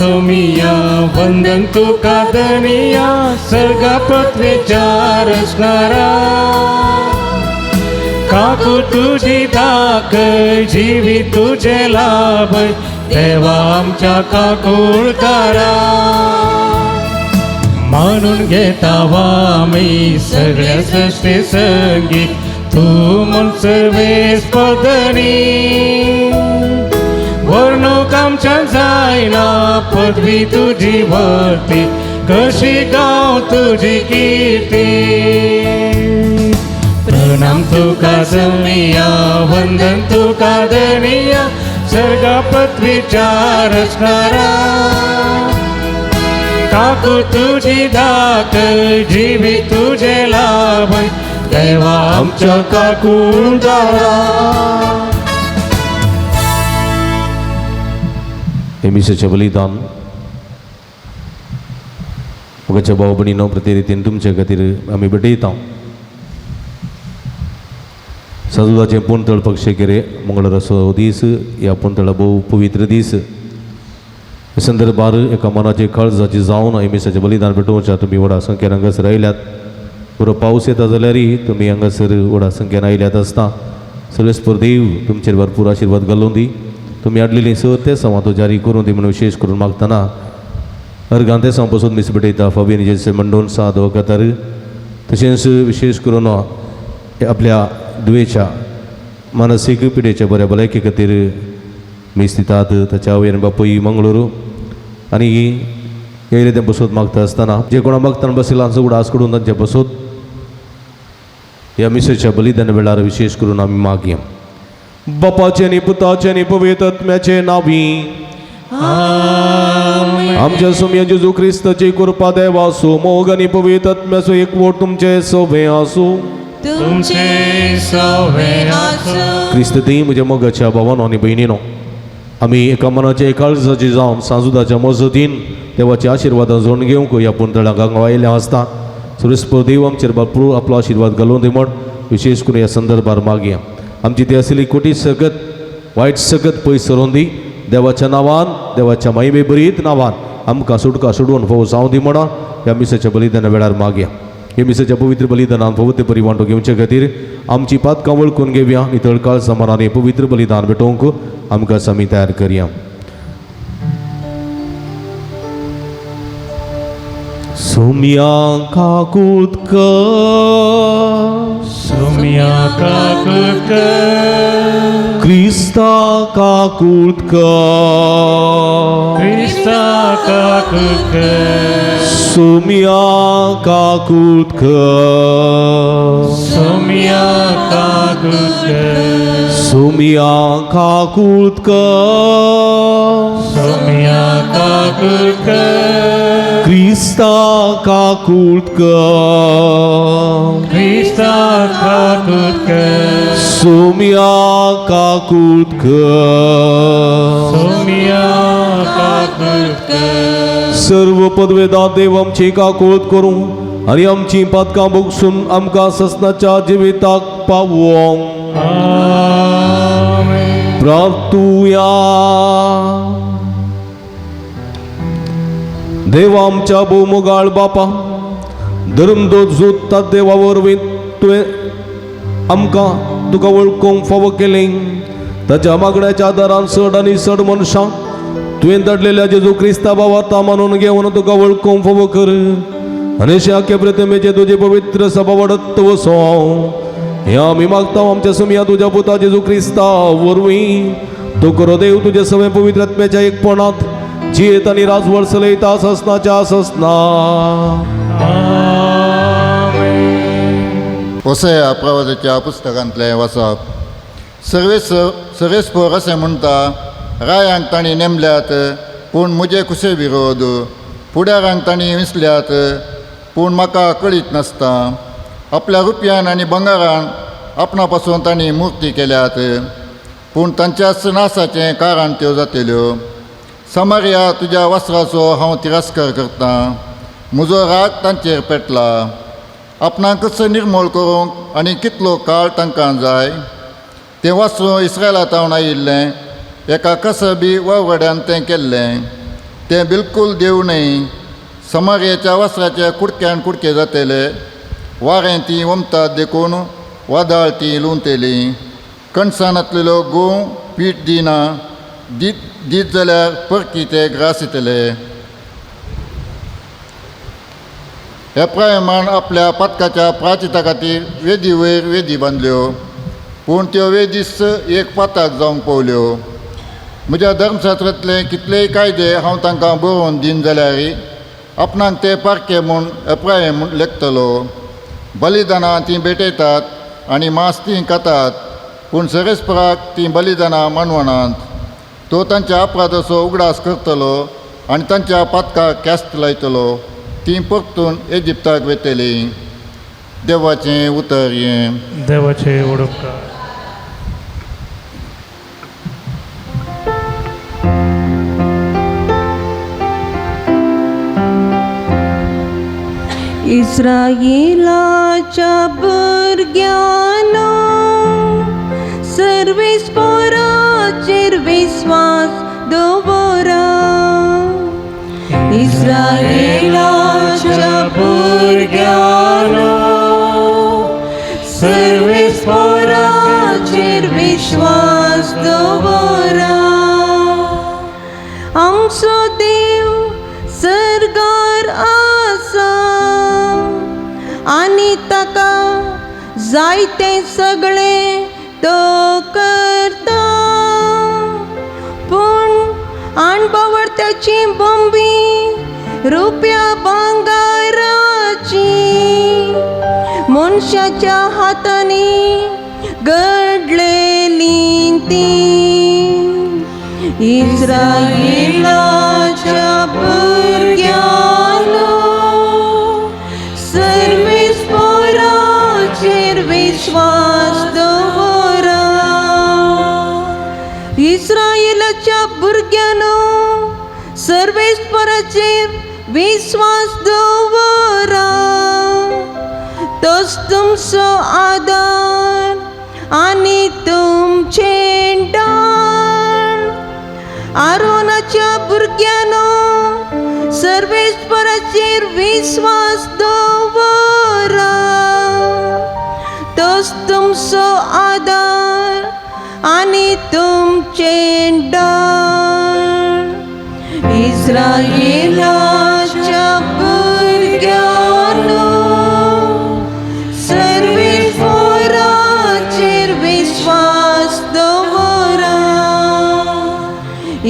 सोमिया वंदन तुका दनिया सर्गा पृथ्वीच्या रचणारा काकू तुझी धाक जीवी तुझे लाभ देवा आमच्या काकुळकारा म्हणून घेतावा आम्ही सगळ्या सृष्टी संगी तू मन सर्वेस पदनी वर्णूक आमच्या जायना पदवी तुझी वरती कशी गाव तुझी कीर्ती प्रणाम तुका सोमिया वंदन तुका दनिया सर्गा पृथ्वीच्या रचणारा काकू तुझी धाक जीवी तुझे लाभ देवा आमच्या काकुळकारा हेमिसाचे बलिदान मुगाच्या भाव भयणीनो प्रति रितीन तुमच्या खातीर आमी भेटयता साजुदाचे पुंतळ पक्षेकेरे मंगळाराचो दीस ह्या पुंतळा भोव पवित्र दीस हे संदर्भार एका मनाची काळजाची जावन हेमिसाचे बलिदान भेटोवच्या तुमी व्हडा संख्येन हांगासर आयल्यात बरो पावस येता जाल्यारय तुमी हांगासर व्हडा संख्येन आयल्यात आसता सर्वेस्पर देव तुमचेर भरपूर आशिर्वाद घालून दी तुमी हाडलेली ते संवाद जारी करून दी म्हणून विशेष करून मागतना अर्गां ते पासून मीस भेटयता फाबीन जेसे मंडोन साद वखतार तशेंच विशेष करून आपल्या दुयेच्या मानसीक पिडेच्या बऱ्या भलायके खातीर मीस दितात ताच्या वयर बापूय मंगळूरू आनी येयले ते बसोत मागता आसतना जे कोणा मागतना बसयलांचो उडास कडून तांचे बसोत ह्या मिसेच्या बलिदान वेळार विशेष करून आमी मागया बापाचे आनी पुताचे आनी पवित्र आत्म्याचे नांवी आमच्या सोम्या जेजू क्रिस्ताची कृपा देवा आसूं मोग आनी पवित्र आत्म्याचो एकवट तुमचे सोबे आसूं तुमचे सोबे आसूं क्रिस्त ती म्हज्या मोगाच्या भावानो आनी भयणीनो आमी एका मनाचे एकाळजाची जावन सांजुदाच्या मजतीन देवाच्या आशिर्वादां जोडून घेवंक ह्या पुंतळाक हांगा आयले आसता सुरेस्पर देव आमचेर भरपूर आपलो आशिर्वाद घालून दी म्हण विशेष करून ह्या संदर्भार मागया आमची ती आसली कोटी सगत वायट सगत पयस सरोवन दी देवाच्या नांवान देवाच्या महिमे बरीत नांवान आमकां सुटका सोडून फोव जावं दी म्हणून ह्या मिसाच्या बलिदाना वेळार मागया हे मिसाच्या पवित्र बलिदानान पवित्र परिवांटो घेवचे खातीर आमची पातकां वळखून घेवया नितळकाळ समानान पवित्र बलिदान भेटोवंक आमकां आमी तयार करया सोम्या काकुळकर सोमिया काकुळकर क्रिस्ता काकुळकर क्रिस्ता काकुळकर सोम्या काकुळकर सोमिया काकुळकर सोम्या काकुळकर सोमिया काकुळकर क्रिस्ता काकुळकर क्रिस्ता काकुळकर सोम्या काकुळकर सोमिया काकुळकर सर्व पदवेदार देव आमची काकुळत करूं आनी आमची पातकां बगसून आमकां ससनाच्या जिविताक पावोवंक आमेन प्रार्थुया देवा आमच्या भोवमोगाळ बापा धर्मदोत जोडटा देवा वरवीं तुवें आमकां तुका वळखूंक फावो केलें ताच्या मागण्याच्या आदारान चड आनी चड मनशां तुवें धाडलेल्या जेजू क्रिस्ता भावार्था मानून घेवन तुका वळखूंक फावो कर आनी आख्या प्रतिमेचे तुजे पवित्र सभा वाडत वसो हें आमी मागता आमच्या सुमया तुज्या पुता जेजू क्रिस्ता वरवीं तूं करो देव तुजे सगळे पवित्र आत्म्याच्या एकपणांत जियेत आनी राजवड चलयता ससनाच्या ससना होसेया प्रवादाच्या पुस्तकांतलें वाचप सर्वेस्पर अशें म्हणटा रायांक तांणी नेमल्यात पूण म्हजे कुशे विरोध फुडारांक तांणी विसल्यात पूण म्हाका कळीत नासता आपल्या रुपयान आनी बंगारान आपणा पासून तांणी मुर्ती केल्यात पूण तांच्याच नासाचें कारण त्यो जातल्यो समार्या तुज्या वस्त्राचो हांव तिरस्कार करतां म्हजो राग तांचेर पेटला आपणाक कसो निर्मूळ करूंक आनी कितलो काळ तांकां जाय तें वस्त्र इस्रायलांतावन आयिल्लें एका कसबी वावड्यान तें केल्लें ते बिलकुल देऊ नये. समार्याच्या वस्त्राच्या कुडक्यान कुडके जातले, वारें ती वमतात देखून वादळ ती लुंतली. कणसानांतलेलो गोव पीठ दिना, दीत जाल्यार परकी ते ग्रास येतले. ह्या प्रमाण आपल्या पथकाच्या प्राचिता खातीर वेदी वयर वेदी बांदल्यो, पूण त्यो वेदीस एक पाताक जावंक पावल्यो. म्हज्या धर्मशास्त्रांतले कितलेय कायदे हांव तांकां बरोवन दिन जाल्यार आपणाक ते पारके म्हूण अप्राय म्हूण लेखतलो. बलिदानां तीं भेटयतात आनी मांस तीं खातात, पूण सरेस्पराक तीं बलिदानां मानवनात. तो तांच्या अपराधाचो उगडास करतलो आनी तांच्या पातकाक क्यास्त लायतलो. तीं परतून इजिप्ताक वेतलीं. देवाचें उतर हें. देवाचे ओडपकार. इस्रायेलाच्या भुरग्यानो, सर्वेस पोराचेर विश्वास दवरा. इस्रायेलाच्या भुरग्यानो, सर्वेस पोराचेर विश्वास दवरा. आमचो देव सर्गार आसा आनी ताका जायते सगळे तो करता. पूण अणभवत्याची बोंबी रुपया भांगाराची मनशाच्या हातांनी घडलेली ती. इस्रायेलाच्या भुरग्यानो, सर्वेस पोराचेर विश्वास दवरा. इस्रायेलाच्या भुरग्यानो, सर्वेस पोराचेर विश्वास दवरा. तोच तुमचो आदार आनी तुमचें डाण. आरोनाच्या भुरग्यानो, सर्वेस्पराचेर विश्वास दवरा. तोच तुमचो आदार आनी तुमचें डाण. इस्रायेलाच्या भुरग्यानो, सर्वेस्पराचेर विश्वास दवरा.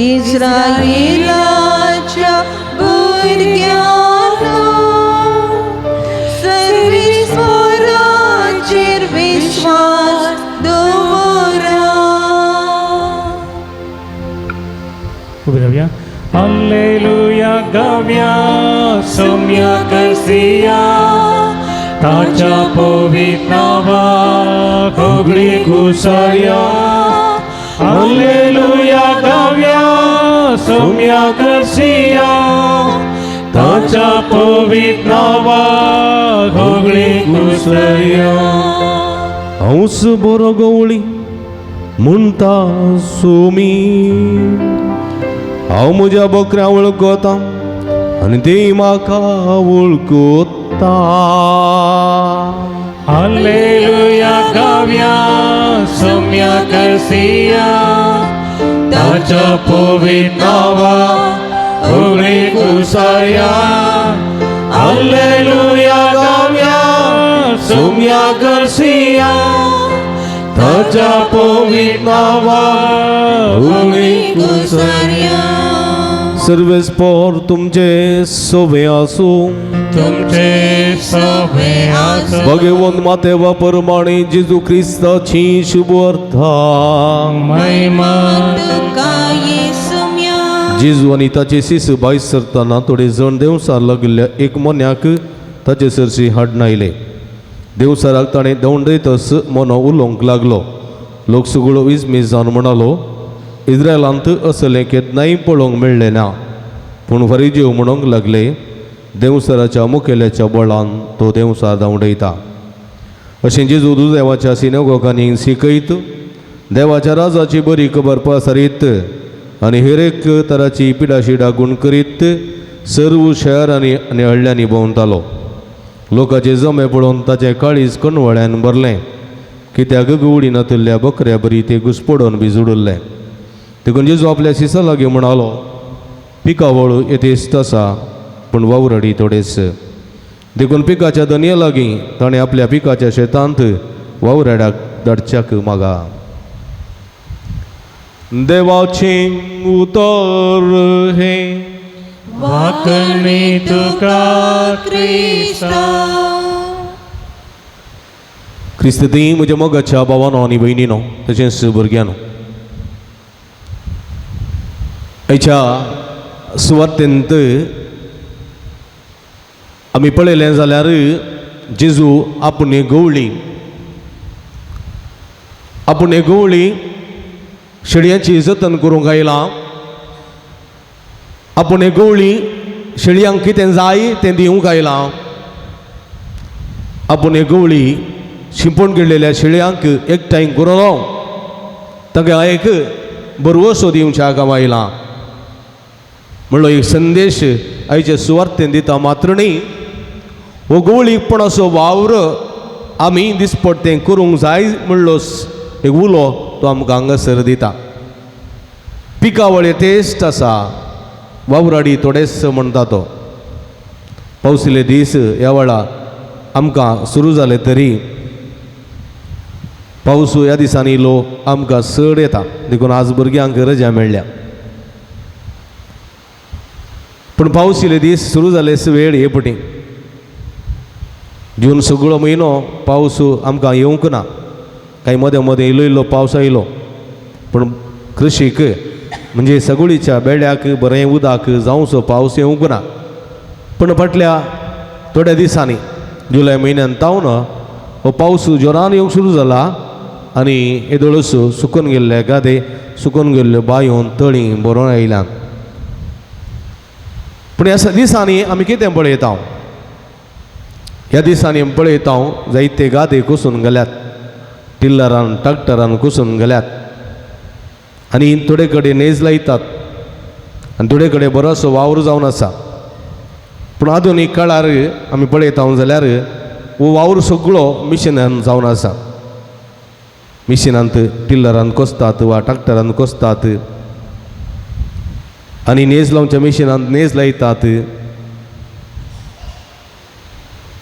इस्रायेलाच्या भुरग्यानो, सर्वेस्पराचेर विश्वास दवरा. उभे राहूया. हालेलुया गाऊया, सौम्या करसिया, ताच्या पवित्र नावाक सगळी घुसळया. हालेलुया गाऊया, सौम्या करसिया, ताच्या पवित्र नावाक सगळी घुसळया. हंस बरो गवळी म्हणटा सोमी, हांव म्हज्या बकऱ्या वळखता आनी ती म्हाका वळखता. हालेलुया गाऊया, सौम्या करसिया, ताच्या पवित्र नावाक सगळी घुसळया. हालेलुया गाऊया, सौम्या करसिया, ताच्या पवित्र नावाक सगळी घुसळया. सर्वेस्पर तुमचे सोबे आसूं. तुमचे सोबे आसूं. भगवंत मातेवा परमाणे जेजू ख्रिस्ताची शुभ अर्था. महिमा तुका येसुम्या. जेजू आनी ताचे शिस भायर सरतना थोडे जण देवसार लागिल्ल्या एक मन्याक ताचे सरशी हाडून आयले. देवसाराक ताणें दवंडयतस मनो उलोवंक लागलो. लोक सगळो इजमीज जावन म्हणालो, इस्रायलांत असलें केन्नाय पळोवंक मेळ्ळें ना. पूण फरिजीव म्हणूंक लागले, देवसराच्या मुखेल्याच्या बळान तो देवसार दवंडयता. अशें जेजू देवाच्या सिनेगोगांनी शिकयत, देवाच्या राजाची बरी खबर पसरीत आनी हेर एक तराची पिडाशिडा गुण करीत सर्व शहरांनी आनी हळ्यांनी भोंवतालो. लोकांचे जमे पळोवन ताचें काळीज कणवळ्यान भरलें, कित्याक गवळी नातिल्ल्या बकऱ्या बरी ते घुसपडोवन बी जुडल्ले. देखून जेजू आपल्या शिसा लागीं म्हणालो, पिकावळ येतेस्त आसा पूण वावरडी थोडेच. देखून पिकाच्या दनये लागीं ताणें आपल्या पिकाच्या शेतांत वावराड्याक धाडच्याक मागा. देवाचें उतर हे वाकणे तुका क्रिस्ता. क्रिस्त ती म्हज्या मोगाच्या भावानो आनी भयणीनो तशेंच भुरग्यांनो, हेच्या सुवातेंत आमी पळयलें जाल्यार जेजू आपणे गवळी शेळयांची जतन करूंक आयला. आपणे गवळी शेळयांक कितें जाय तें दिवंक आयला. आपणे गवळी शिंपण केलेल्या शेळयांक एकठांय करून ताका एक बरवसो दिवच्या काम आयला. म्हणलो एक संदेश आयच्या सुवार्थेन दिता. मात्र न्ही, हो गवळीपणाचो वावर आमी दिसपट्टें करूंक जाय म्हणलो एक उलो तो आमकां हांगासर दिता. पिकावळ येतेस्त आसा, वावराडी थोडेच म्हणटा तो. पावसिले दीस ह्या वेळा आमकां सुरू जाले तरी पावस ह्या दिसांनी इल्लो आमकां चड येता. देखून आज भुरग्यांक रजा मेळ्ळ्या. पूण पावसिले दीस सुरू जाले वेळ हे पटी जून सगळो म्हयनो पावस आमकां येवंक ना. काही मदें मदें इल्लो इल्लो पावस आयलो, पूण कृशीक म्हणजे सगळीच्या बेड्याक बरें उदक जावचो पावस येवंक ना. पूण फाटल्या थोड्या दिसांनी जुलय म्हयन्यान तावन हो पावस जोरान येवंक सुरू जाला आनी येदोळस सुकून गेल्ले गादे, सुकून गेल्ल्यो बांयो, तळी भरून आयल्यात. पूण ह्या दिसांनी आमी कितें पळयता? ह्या दिसांनी पळयता जायते गादे कुसून गेल्यात, टिल्लरान ट्रॅक्टरान कुसून गेल्यात आनी थोडे कडेन नेज लायतात आनी थोडे कडेन बरोसो वावर जावन आसा. पूण आधुनीक काळार आमी पळयता जाल्यार हो वावर सगळो मिशिनान जावन आसा. मिशिनांत टिल्लरान कोसतात वा ट्रॅक्टरान कोसतात आनी नेज लावच्या मिशिनांत नेज लायतात.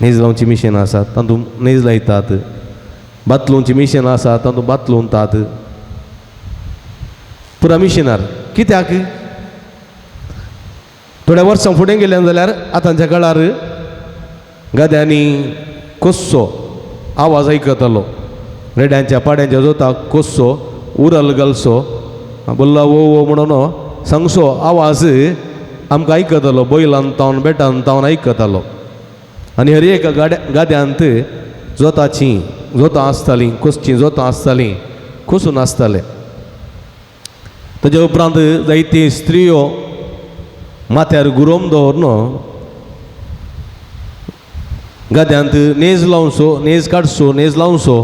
नेज लावची मिशीन आसात तातूंत नेज लायतात. बातलोवची मिशीन आसा तातूंत बात लुंवतात. पुरा मिशिनार. कित्याक? थोड्या वर्सां फुडें गेले जाल्यार आतांच्या काळार गाद्यांनी कोस्सो आवाज आयकतालो. रेड्यांच्या पाड्यांच्या जोताक कोस्सो उरल घालसो बोल्ला वो वो म्हणून सांगसो आवाज आमकां आयकतालो. बैलान तावन बेटान तावन आयकतालो. आनी हर एका गाद्यांत जोतां आसतालीं, कोसचीं जोतां आसतालीं, कोसून आसताले. ताच्या उपरांत जायती स्त्रियो माथ्यार गुरोम दवरून गाद्यांत नेज लावनसो, नेज काडसो, नेज लावनसो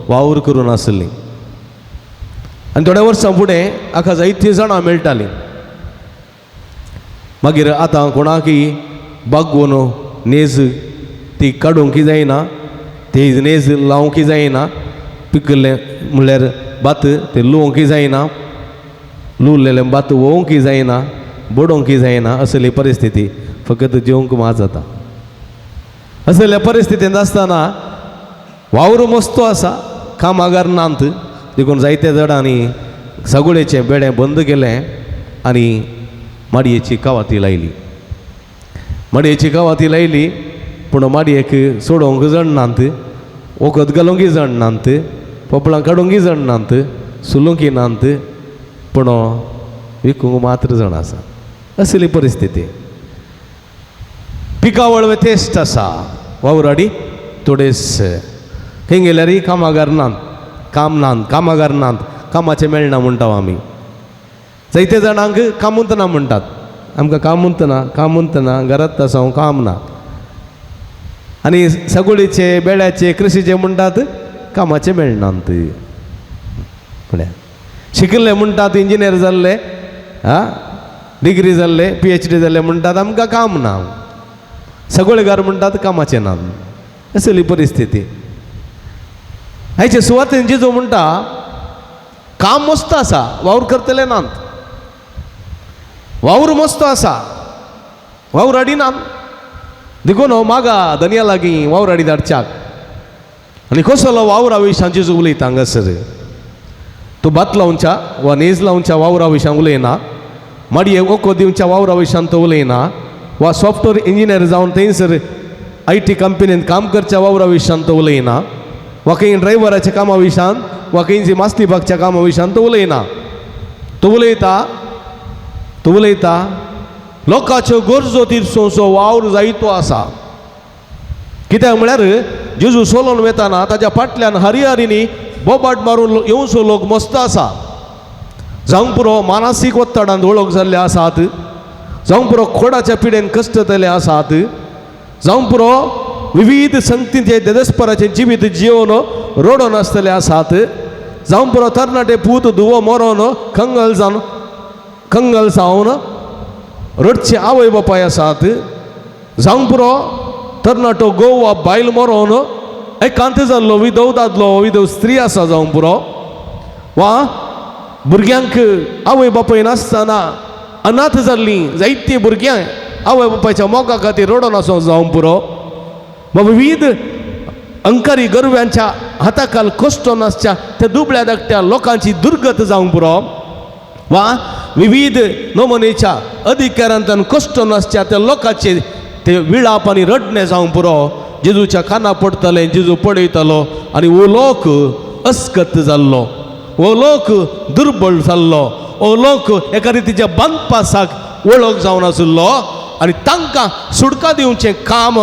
वावर करून आसलीं. आनी थोड्या वर्सां फुडें हाका जायतीं जाणां मेळटालीं. मागीर आतां कोणाकय बागोवन नेज ती काडूंक जायना, ती नेज लावंक जायना. पिकल्लें म्हणल्यार भात ते लुवंक जायना, लुवलेलें भात वोवंक जायना, बडोवंक जायना. असली परिस्थिती फकत जेवंक मात जाता. असल्या परिस्थितींत आसतना वावर मस्तो आसा, कामागार नात. देखून जायत्या झाडांनी सगळेचें बेडें बंद केलें आनी माडयेची कावाती लायली. माडयेची कावाती लायली पूण माडयेक सोडोवंक जणनात, वखद घालूंक जणनात, पोपळां काडूंक जणनात, सुलोवंक नात, पूण विकूंक मात्र जण आसा. असली परिस्थिती. पिकावळ वेतेस्त आसा, वावराडी थोडेच. खंय गेल्यार कामागार नात, काम नात, कामागार नात, कामाचें मेळना म्हणटा आमी. जायत्या जाणांक कामूंत ना म्हणटात. आमकां कामूंत ना, कामूंत ना, घरांत आसा हांव काम ना. आनी सगळीचे बेड्याचे कृशीचे म्हणटात कामाचें मेळनात. फुडें शिकिल्ले म्हणटात इंजिनियर जाल्ले हा डिग्री जाल्ले PhD जाल्ले म्हणटात आमकां काम ना सगळेगार म्हणटात कामाचें ना असली परिस्थिती हाचे सुवातेन जेजू म्हणटा काम मस्त आसा वावर करतले नात वावर मस्त आसा वावर अडिनात देखून हो मागा धनिया लागीं वावर अडी धाडच्याक आनी कसलो वावरा विशयां जेजू उलयता हांगासर तूं भात लावच्या वा नेज लावच्या वावरा विशयां उलयना माडये ओको दिवच्या वावरा विशयां तो उलयना वा सॉफ्टवेअर इंजिनियर जावन थंयसर IT कंपनीन काम करच्या वावरा विशयां तो उलयना वा खंय ड्रायव्हराच्या कामा विशयां वा खंयची मासली बागच्या कामा विशयां तो उलयना तो उलयता लोकांच्यो गरजो तीरसोचो वावर जायतो आसा कित्याक म्हळ्यार जेजू सोलोन वेताना ताच्या फाटल्यान हरिहरींनी बोबाट मारून येवचो लोक मस्त आसा जावंक पुरो मानसीक वत्तडांत वळख जाल्ले आसात जावंक पुरो खोडाच्या पिडेन कश्टतले आसात जावंक पुरो विविध संगतींचे देदस्पराचें जिवीत जिवन रडोन आसतले आसात जावंक पुरो तरणाटे पूत धुवो मरोन खंगल जावन रडचे आवय बापाय आसात जावंक पुरो तरणाटो घोव वा बायल मरोन एकांत जाल्लो विधव दादलो विधव स्त्री आसा जावंक पुरो वा भुरग्यांक आवय बापाय नासतना अनाथ जाल्लीं जायतीं भुरग्यां आवय बापायच्या मोगा खातीर रडोन आसूं जावंक पुरो वा विविध अंकारी गरव्यांच्या हाताखाल कश्ट नासच्या त्या दुबळ्या धाकट्या लोकांची दुर्गत जावंक पुरो वा विविध नमुनेच्या अधिकारांतल्यान कश्ट नासच्या त्या लोकांचे ते विळाप आनी रडणे जावंक पुरो जेजूच्या काना पडटले जेजू पडयतलो आनी वो लोक अस्कत जाल्लो वो लोक दुर्बळ जाल्लो वो लोक एका रितीच्या बांदपासाक वळख जावन आशिल्लो आनी तांकां सुडका दिवचें काम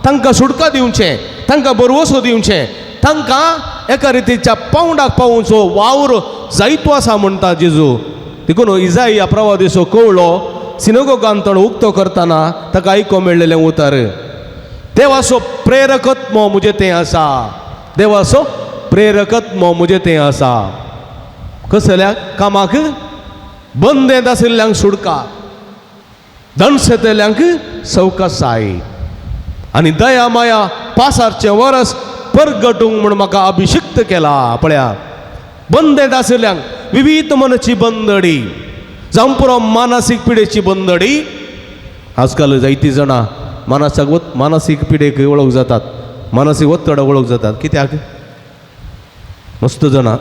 तांकां सुडका दिवचें तांकां बरवसो दिवचें तांकां एका रितीच्या पावंडाक पावोवचो वावर जायतो आसा म्हणटा जेजू देखून इजाया प्रवादीचो कवळो सिनगोगांत उक्तो करतना ताका आयको मेळ्ळेलें उतर देवाचो प्रेरकत्व मुजे तें आसा देवाचो प्रेरकत्व मुजे तें आसा कसल्या कामाक बंदेंत आशिल्ल्यांक सुडका दणसेतल्यांक सवकासाय आनी दया माया पासारचें वरस परगटूंक म्हूण म्हाका अभिशिक्त केला पळया बंदेंत आशिल्ल्यांक विविध मनाची बंदडी जावं पुरो मानसीक पिडेची बंदडी आजकाल जायतीं जाणां मानसीक पिडेक वळख जातात मानसीक वत्तडाक वळख जातात कित्याक मस्त जाणां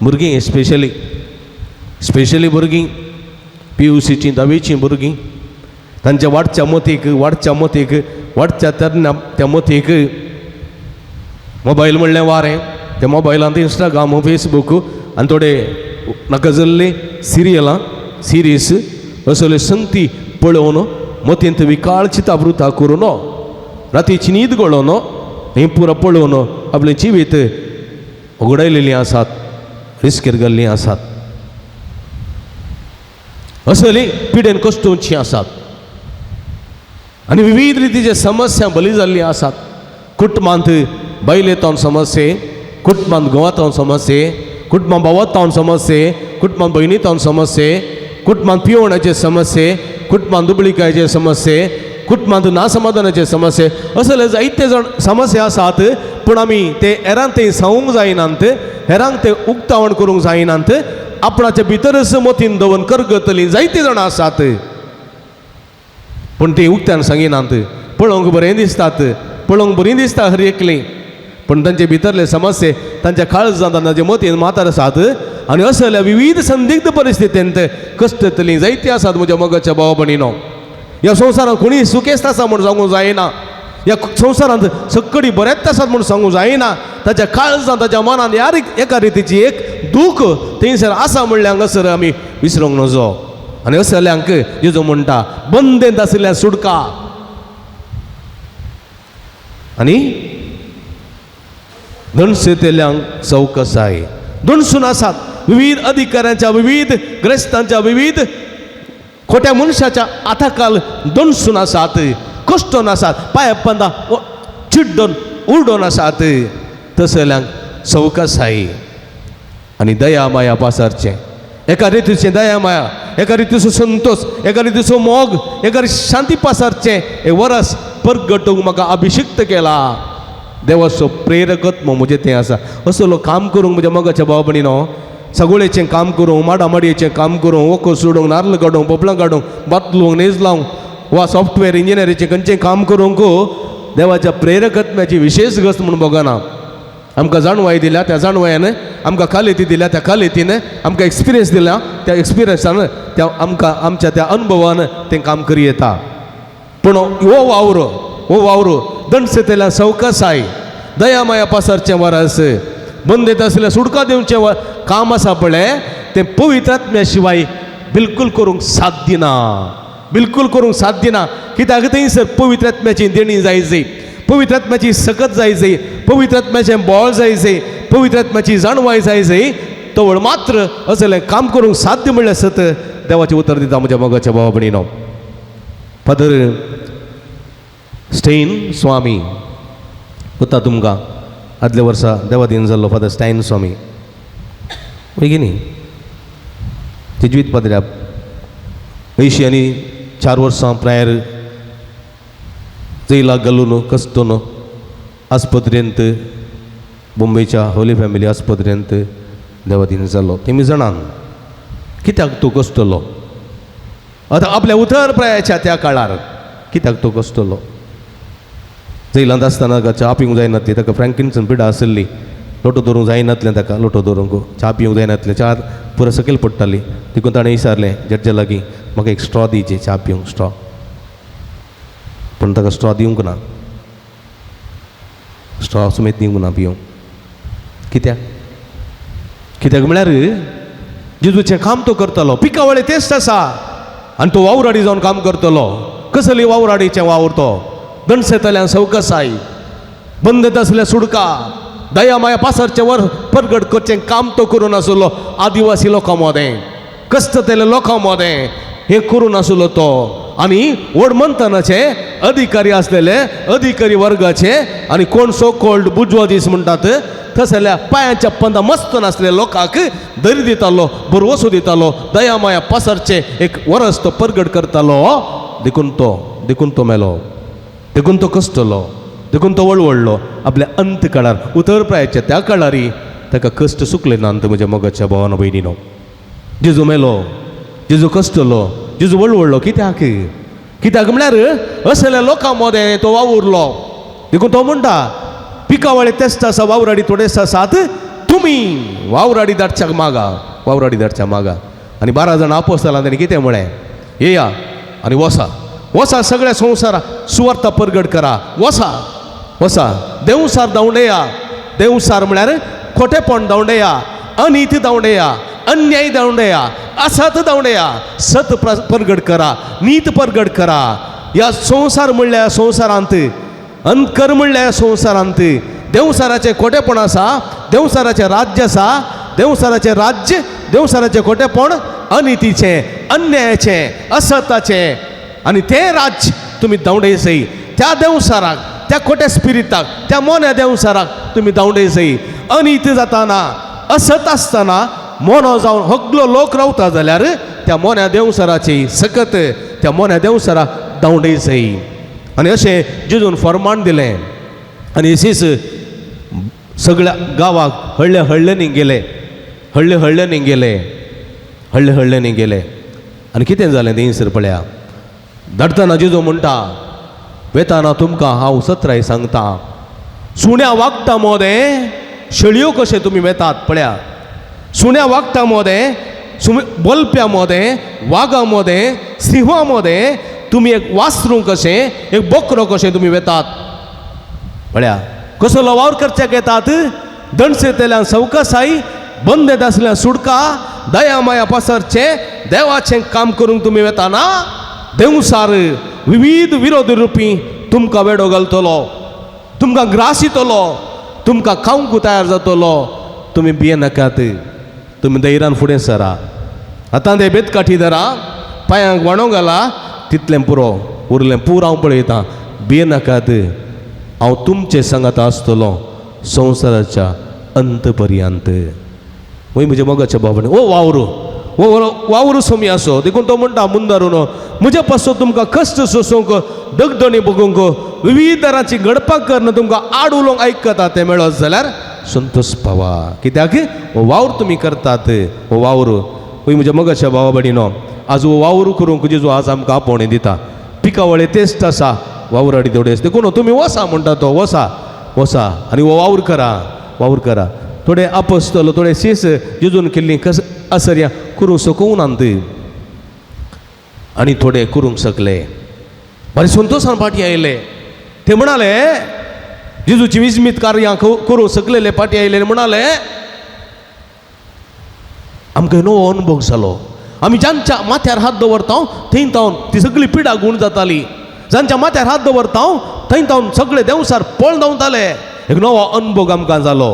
भुरगीं स्पेशली भुरगीं PUCचीं 10वीचीं भुरगीं तांच्या वाडच्या तरण्या त्या मतीक मोबायल म्हणलें वारें त्या मोबायलांत इंस्टाग्राम फेसबूक आनी थोडे नाका जाल्ले सिरीज असले संगती पळोवन मतींत विकाळ चितावृता करून रातीची न्हीद गळोवन हें पुरो पळोवन आपलें जिवीत उगडायलेलीं आसात रिस्केर घाल्लीं आसात असली पिडेन कश्टोवचीं आसात आनी विविध रितीचे समस्या बली जाल्ली आसात कुटुंबांत बायलेतावन समस्ये कुटुंबांत घोवातावन समस्ये कुटुंबां भावातावन समस्ये कुटुंबांत भयणीतावन समस्ये कुटुंबांत पिवण्याचे समस्ये कुटुंबांत दुबळीकायेचे समस्ये कुटुंबांत नासमाधानाचे समस्ये असले जायते जण समस्या आसात पूण आमी ते हेरांक ते सांगूंक जायनात हेरांक ते उक्तावण करूंक जायनात आपणाच्या भितरच मतीन दवरून करगतलीं जायतीं जाणां आसात पूण ती उक्त्यान सांगिनात पळोवंक बरें दिसतात पळोवंक बरीं दिसता हर एकलीं पण तांचे भितरले समस्ये तांच्या काळजांत तांचे मतीन मातार आसात आनी असल्या विविध संदिग्ध परिस्थितींत कश्टतलीं जायतीं आसात म्हज्या मोगाच्या भावा भयणीनो ह्या संवसारांत कोणीय सुखेस्त आसा म्हूण सांगूंक जायना ह्या संवसारांत सगळीं बरेंच आसात म्हूण सांगूंक जायना ताच्या काळजांत ताच्या मनांत यार एका रितीची एक दूख थंयसर आसा म्हणल्यार हांगासर आमी विसरूंक नजो आनी असल्यांक जेजू म्हणटा बंदेंत आशिल्ल्या सुडका आनी दणसेतेल्यांक सवकसाय दणसून आसात विविध अधिकाऱ्यांच्या विविध ग्रेस्तांच्या विविध खोट्या मनशाच्या हाताखाल दणसून आसात कश्टोन आसात पांया पंदा चिड्डोन उरडोन आसात तसल्यांक सवकसाय आनी दया माया पासारचें एका रितीचे दया माया, एका रितीचो संतोष, एका रितीचो मोग, एका शांती पासारचे हे वरस परगटूंक म्हाका अभिषिक्त केला. देवाचो प्रेरकत्व म्हणजे तें आसा. असो लोक काम करूंक म्हज्या मोगाच्या भाव भयणीनो, सगळेचें काम करूंक, माडामाडयेचें काम करूंक, वखो सोडूंक, नारळ काडूंक, पोपलां काडूंक, बातलूंक, नेज लावंक वा सॉफ्टवेअर इंजिनियरीचें खंयचें काम करूंक देवाच्या प्रेरकत्व्याची विशेष गस्त म्हणून बघना. आमकां जाणवाय दिल्या त्या जाणवायान, आमकां कालेती दिल्या त्या कालेतीन, आमकां एक्सपिरियन्स दिल्या त्या एक्सपिरियन्सान, त्या आमकां आमच्या त्या अनुभवान तें काम करी येता. पूण हो वावरो दंडसेतेल्या सवकासाय, दया माया पासारचें वरस, बंदेत आसल्या सुडका दिवचें काम आसा पळय, तें पवित्र आत्म्या शिवाय बिलकुल करूंक साध्य ना. बिलकुल करूंक साध्य ना. कित्याक थंयसर पवित्र आत्म्याची देणी जायची, पवित्र आत्म्याची सकत जायची, पवित्र आत्म्याचें बळ जायचें, पवित्र आत्म्याची जाणवाय जायची. तवळ मात्र असलें काम करूंक साध्य म्हणल्यार सत देवाचें उतर दिता म्हज्या मोगाच्या भावा भयणीनो. फादर स्टेन स्वामी उरता तुमकां आदल्या वर्सा देवादीन जाल्लो फादर स्टायन स्वामी बेगिनी जेजुईत पाद्र्या 84 वर्सां प्रायर जैलाक घालून कस्तून आस्पत्रेंत, मुंबयच्या होली फॅमिली आस्पत्रेंत देवादीन जाल्लो. तेमी जाणान कित्याक तूं कस्तलो. आतां आपल्या उतर प्रायाच्या त्या काळार कित्याक तूं कस्तलो. जैलांत आसतना च्या पिवंक जायनासली, ताका फ्रँकिन्सन पिडा आसली, लोटो धरूंक जायनासलें ताका, लोटो धरूंक च्या पिवंक जायनासलें, च्या पुरो सकयल पडटाली. देखून ताणें विचारलें जड्जा लागीं, म्हाका एक स्ट्रॉ दिवचे च्या पिवंक स्ट्रॉ. पूण ताका स्ट्रॉ दिवंक ना, स्ट्रॉ सुमेत दिवंक ना पिवंक. कित्याक म्हळ्यार जेजूचें काम तो करतलो, पिकावळे तेच आसा, आनी तो वावराडी जावन काम करतलो. कसली वावराडीचें वावर तो, दंडसेतल्यान सवकासाय, बंदत आसल्या सुडका, दया माया पासारचें वर परगट करचें काम तो करून आसलो. आदिवासी लोकां मदें, कस्ततेल्या लोकां मदें हें करून आसलो तो. आनी वडमंथनाचे अधिकारी आसलेले, अधिकारी वर्गाचे आनी कोण सो कॉल्ड बुजवादीस म्हणटात तसल्या पांयाच्या पंदा मस्त नासलेल्या लोकांक दरी दितालो, बरो वसू दितालो. दया माया पासारचे एक वरस तो परगट करतालो. देखून तो मेलो, देखून तो कस्तलो, देखून तो वळवळलो. आपल्या अंत काळार उतर प्रायाच्या त्या काळारी ताका कश्ट सुकले ना. म्हज्या मोगाच्या भावानो भयणीनो, जेजू मेलो, जेजू कस्तलो, जेजू वळवळलो. कित्याक म्हळ्यार असल्या लोकां मदें तो वावुरलो. देखून तो म्हणटा पिकावळे तेस्त आसा, वावराडी थोडेच आसात, तुमी वावराडी धाडच्या मागा, वावराडी धाडच्या मागा. आनी 12 जाणां आपोस्तलां ताणें कितें म्हळें, येया आनी वसा सगळ्या संवसारा सुवार्ता परगट करा. वसा देवसार धांवडेया. देवसार म्हळ्यार खोटेपण धांवडेया, अनिती धांवडेया, अन्याय धांवडेया, असत धांवडेया. सत परगट करा, नीत परगट करा. ह्या संवसार म्हणल्या संवसारांत, अंतकर म्हणल्या संवसारांत देवसाराचें खोटेपण आसा, देवसाराचें राज्य आसा. देवसाराचें राज्य, देवसाराचें खोटेपण, अनितीचें, अन्यायाचें, असताचें, आनी तें राज्य तुमी धांवडेसय. त्या देवसाराक, त्या खोट्या स्पिरिताक, त्या मोन्या देवसाराक तुमी धांवडेसय. अनित जाताना, असत आसतना मोनो जावन हगलो लोक रावता जाल्यार त्या मोन्या देवसाराची सकत त्या मोन्या देवसाराक धांवडेसय. आनी अशें जेजून फर्माण दिलें. आनी अशीच सगळ्या गांवाक हळ्ळ्यांनी गेले. आनी कितें जालें थंयसर पळया, धाडटना जेजू म्हणटा, वेताना तुमकां हांव सत्राय सांगता, सुण्या वागता मोदें शेळयो कशें तुमी वेतात पळया. सुण्या वागता मोदें, बलप्या मोदें, वागा मोदें, सिंहा मोदें तुमी एक वासरू कशें, एक बोकरो कशें तुमी वेतात पळया. कसलो वावर करच्याक येतात, दंडसेतेल्या सवकासाय, बंदेत आसल्या सुडका, दया माया पासारचे देवाचें काम करूंक तुमी वेताना देवसार विविध विरोध रुपी तुमकां वेडो घालतलो, तुमकां ग्रास येतलो, तुमकां खावंक तयार जातलो. तुमी भियेनाकात, तुमी धैर्यान फुडें सरा. आतां ते बेतकाठी धरा, पांयांक वाणो घाला, तितलें पुरो, उरलें पूर हांव पळयतां. भियेनाकात, हांव तुमचे सांगात आसतलो संवसाराच्या अंत पर्यंत. वय म्हज्या मोगाच्या भावने, वावर सोमी असो देखून तो म्हणटा मुंदारून म्हजे पासून तुमकां कश्ट सोसूंक दगदणी बगूंक विविध तरांची गडपाक करना तुमकां आड उलोवंक आयकता तें मेळत जाल्यार संतोष पावा. कित्याक हो वावर तुमी करतात हो वावर पळय म्हज्या मगाच्या भावा भयणीनो आज हो वावर करूंक जेजू आज आमकां आपोवणें दिता. पिकावळे तेस्त आसा वावराडी थोडेस देखून तुमी वसा म्हणटा तो वसा वसा आनी हो वावर करा. थोडे आपोस्तल थोडे शेस जेजून केल्ली कस असर्या करूंक सकूंक नात आनी थोडे करूंक शकले. बरें संतोशान फाटी आयले. ते म्हणाले जेजूची विस्मीत कार्यां करूंक शकलेले फाटी आयले म्हणाले आमकां नवो अनुभव जालो. आमी जांच्या माथ्यार हात दवरता थंय तावन ती सगळी पिडा गुण जाताली. जांच्या माथ्यार हात दवरता थंय तावन सगळे देवसार पळ धांवताले. एक नवो अनुभव आमकां जालो.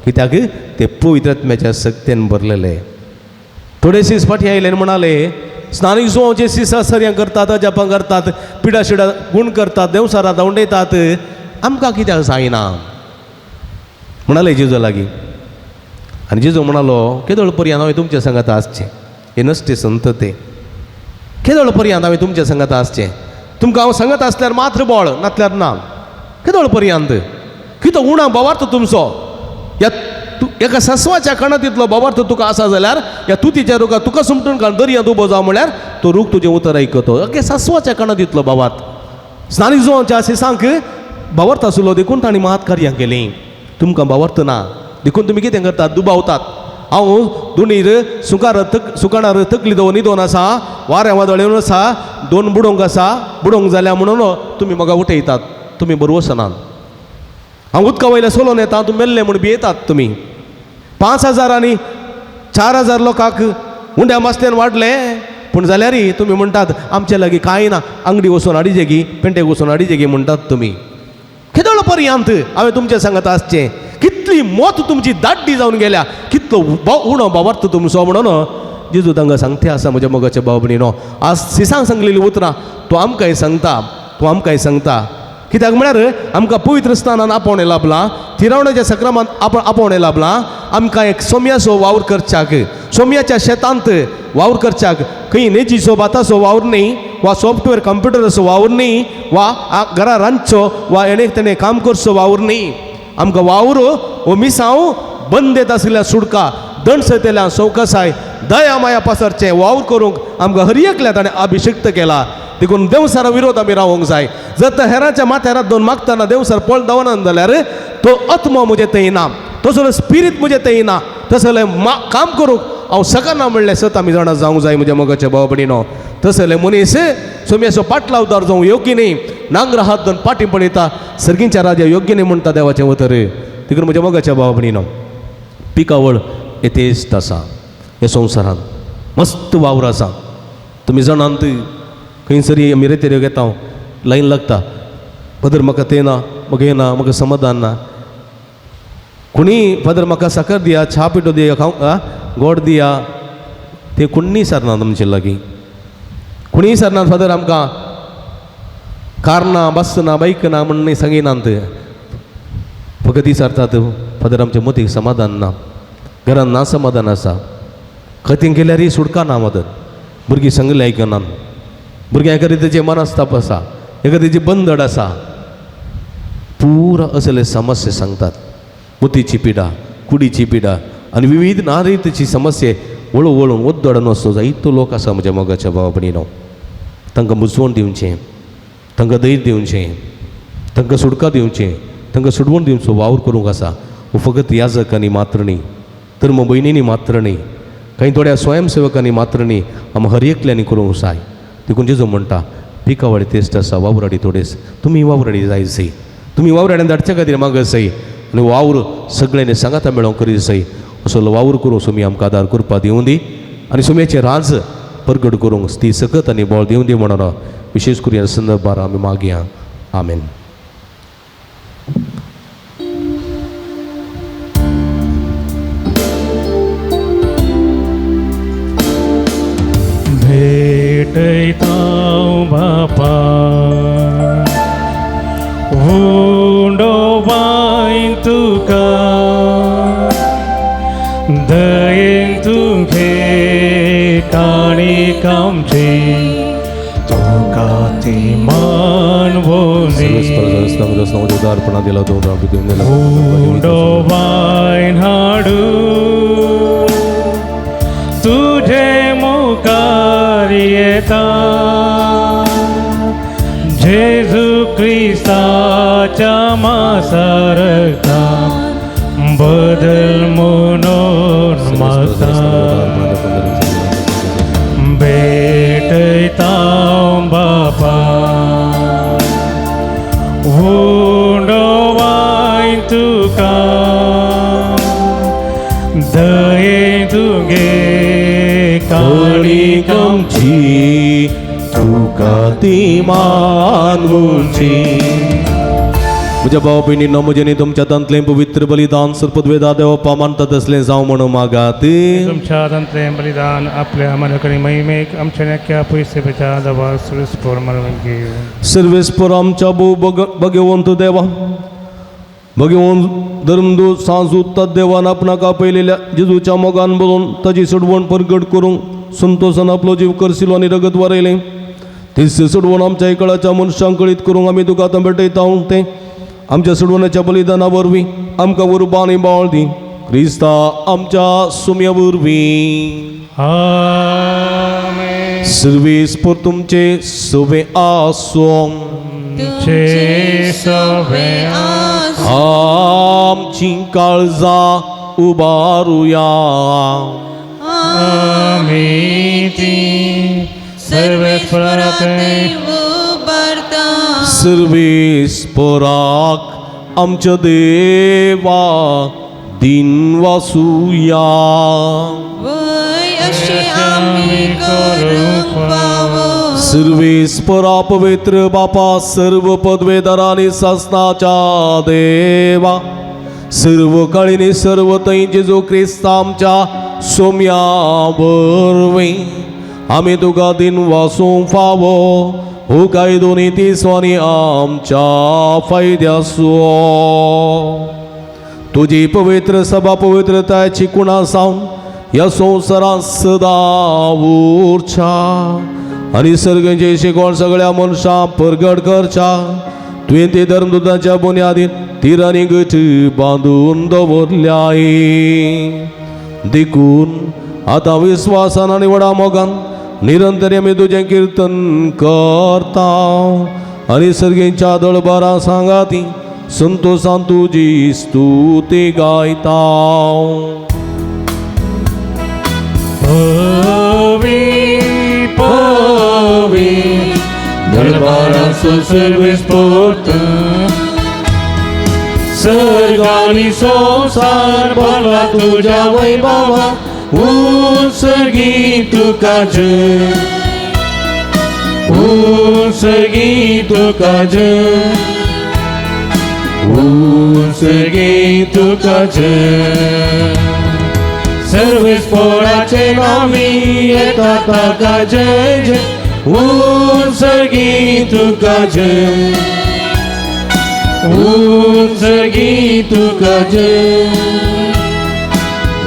कित्याक ते पवित्र आत्म्याच्या शक्तीन भरलेले. थोडे सीस फाटी आयले आनी म्हणाले स्नानीक जुवांचे सीस सर्यां करतात जपां करतात पिडा शिडा गुण करतात देवसारा धांवडयतात आमकां कित्याक जायना म्हणाले जेजू लागीं. आनी जेजू म्हणालो केदोळ पर्यंत हांवें तुमच्या सांगात आसचें हे नसते संत ते केदोळ पर्यंत हांवें तुमच्या सांगात आसचें. तुमकां हांव सांगत आसल्यार मात्र बळ नातल्यार ना. केदोळ पर्यंत कितो उणा भावार्थ तुमचो या एका सस्वाच्या कणात इतलो भावार्थ तुका आसा जाल्यार या तुतीच्या रुखाक तुका सुमटून काडून दर्यांत उबो जाव म्हळ्यार तो रूख तुजें उतर आयकतो. एके सस्वाच्या कणात इतलो भावार्थ. स्नानीक जुवांच्या सिसांक भावार्थ आसलो देखून तांणी महात कार्यां केलीं. तुमकां भावार्थ ना देखून तुमी कितें करतात दुबावतात. हांव दोनीर सुकाणार तकली न्हिदोन आसा वाऱ्या वादळेवन आसा दोन बुडोंक आसा बुडोंक जाल्या म्हणून तुमी म्हाका उठयतात. तुमी बरोबर वचनात. हांव उदका वयले सोलोन येता तूं मेल्ले म्हूण भियेतात तुमी. 5,000 आनी 4,000 लोकांक हुंड्या मस्त्यान वाडले पूण जाल्यारय तुमी म्हणटात आमचे लागीं कांय ना अंगडी वचून हाडिजे गी पेंटेक वचून हाडिजे गी म्हणटात तुमी. केदोळ पर्यंत हांवें तुमचें सांगत आसचें कितली मोत तुमची दाड्डी जावन गेल्या कितलो उणो भावार्थ तुमचो म्हणून जेजू तांकां सांगते आसा म्हज्या मोगाच्या भाव भयणीनो. आज सिसांक सांगलेली उतरां तूं आमकांय सांगता कित्याक म्हळ्यार आमकां पवित्र स्थानान आपोवणें लाभलां तिरावणाच्या सक्रामांत आपोवणें लाभलां. आमकां एक सोम्याचो वावर करच्याक सोम्याच्या शेतांत वावर करच्याक खंय नेजीचो भाताचो वावर न्ही वा सॉफ्टवेअर कंप्युटराचो वावर न्ही वा घरा रांदचो वा एणेक तेणें काम करचो वावर न्ही. आमकां वावर हो मिसांव बंदेत आसलेल्या सुडका दंड सयतल्या सवकासाय दया माया पसरचें वावर करूंक आमकां हर एकल्या ताणें अभिषेक्त केला. देखून देवसारा विरोध आमी रावोंक जाय. जर तर हेराच्या माथ्यार दोन मागतना देवसार पळ दावना जाल्यार तो आत्मा म्हजे थंय ना तसो स्पिरीट म्हजे थंय ना तसले काम करूंक हांव सकना म्हणलें सत आमी जाणा जावंक जाय म्हज्या मोगाच्या भाव भयणीनो. तसले मनीस सोम्याचो पाटलावदार जावं योग्य न्ही. नांगर हात दोन पाटी पळयता सर्गींच्या राजा योग्य न्ही म्हणटा देवाचें उतर. देखून म्हज्या मोगाच्या भाव भयणीनो पिकावळ येतेस्त आसा ह्या संवसारांत मस्त वावर आसा. तुमी जाणात खंयसरी आमी रेतेऱ्यो घेता लायन लागता फादर म्हाका तें ना म्हाका हें ना म्हाका समाधान ना. कोणी फादर म्हाका साकर दिया चा पिठो दिया खावंक गोड दिया ते कोणी सरनात आमचे लागीं. कोणीय सरनात फादर आमकां कार ना बस ना बाईक ना म्हणून सांगिनात. फकत विचारतात फादर आमच्या मतीक समाधान ना घरान ना समाधान आसा खतीं गेल्यारय सुडका ना मदत भुरगीं सांगलें आयकनात. भुरग्यां एका रितीचें मनस्ताप आसा एका रितीची बंदड आसा. पुरा असले समस्या सांगतात. मुतीची पिडा कुडीची पिडा आनी विविध नारितीची समस्या वळून ओद्दोडून वचो जायतो लोक आसा म्हज्या मोगाच्या भावा भयणीनो. तांकां मुजवण दिवचें तांकां धैर्य दिवचें तांकां सुडका दिवचें तांकां सुडवण दिवचो वावर करूंक आसा. हो फकत याजकांनी मात्र न्ही धर्म भयणींनी मात्र न्ही कांय थोड्या स्वयंसेवकांनी मात्र न्ही आमी हर एकल्यांनी करूंक जाय. देखून जेजू म्हणटा पिकावळी तेस्ट आसा वावराडी थोडेस तुमी वावराडी जाय सई तुमी वावराड्यान धाडच्या खातीर मागत सई आनी वावर सगळ्यांनी सांगाता मेळोवंक करीत सई. असो वावर करूं सोमी आमकां आदार करपा दिवं दी आनी सोम्याचें राज परगट करूंक ती सकत आनी बळ दिवं दी म्हणून विशेष करून ह्या संदर्भार आमी मागया. आमेन. भेटैतां बापा हुंडोबाय तुका दयेन तूं घे आमची तुका ती मानवली अर्पणा दिला तो उडोबायन हाडू तुझे मुखार येता जेजू ख्रिस्ताच्या मासारता बदल म्हणून म्हाका भेटयता बापा उडोवाय तुका दये तुगे काळी आमची तुका ती मानवची म्हज्या भाव भयणींनो म्हजें तुमच्या तंतलें पवित्र बलिदान सर्पद्वेदा देवपा मानतात असलें जावं म्हणून मागात तुमच्या तंत्रें बलिदान आपल्या मनकरी महिमेक आमच्या नक्क्या पयसेपेच्या दवा सुरस्पोर मरण घेऊ सर्वेस्पर आमच्या भगवंत देवा भगवंत धर्मदूत सांजूत देवान आपणाक आपयलेल्या जेजूच्या मोगान बोलून ताची सडवण परगट करूंक संतोषान आपलो जीव करशिलो आनी रगत वारयलें तेच सडवण आमच्या इकळाच्या मनशांक कळीत करूंक आमी तुका आतां भेटयता तें आमच्या सडवण्याच्या बलिदाना वरवीं आमकां उर्बा आनी बाळ दी क्रिस्ता आमच्या सुम्या वरवीं आमेन सर्वेस्पर तुमचे सवे आसों तुमचे सवे आमची काळजां उबारुया आमी ती सर्वेस्पराते सर्वेस्पराक आमच्या देवा दिन वासुया अशें आमी करूंक पावो सर्वेस्परा पवित्र बापा सर्व पदवेदारांनी सासनाच्या देवा सर्व काळीनी सर्व थंय जेजू क्रिस्त आमच्या सोम्या वरवीं आमी तुका दिन वासूंक फावो हो काय दोनी तिसवानी आमच्या फायद्यासो तुजी पवित्र सभा पवित्रताची कुणा सावन ह्या संवसारांत सदां उरच्या आनी सर्गेचे शिकोण सगळ्या मनशांक परगट करच्या तुवें ते धर्मदुताच्या बुन्यादीन तीर आनी गठ बांदून दवरल्याय देखून आतां विस्वासान आनी व्हडा मोगान निरंतर आमी तुजें कीर्तन करता आनी सर्गेच्या दळबारां सांगाती संतोषान तुजी स्तुती गायता दरबाराचो सर्वेस्पोर्त सर्गानी संसार भरला तुझ्या वैभवा उत्सर्गी तुका जय उत्सर्गी तुका जय उत्सर्गी तुका जय सर्वेस्पोराचे नामी येता ताका जय जय उत्सर्गी तुका जय उत्सर्गी तुका जय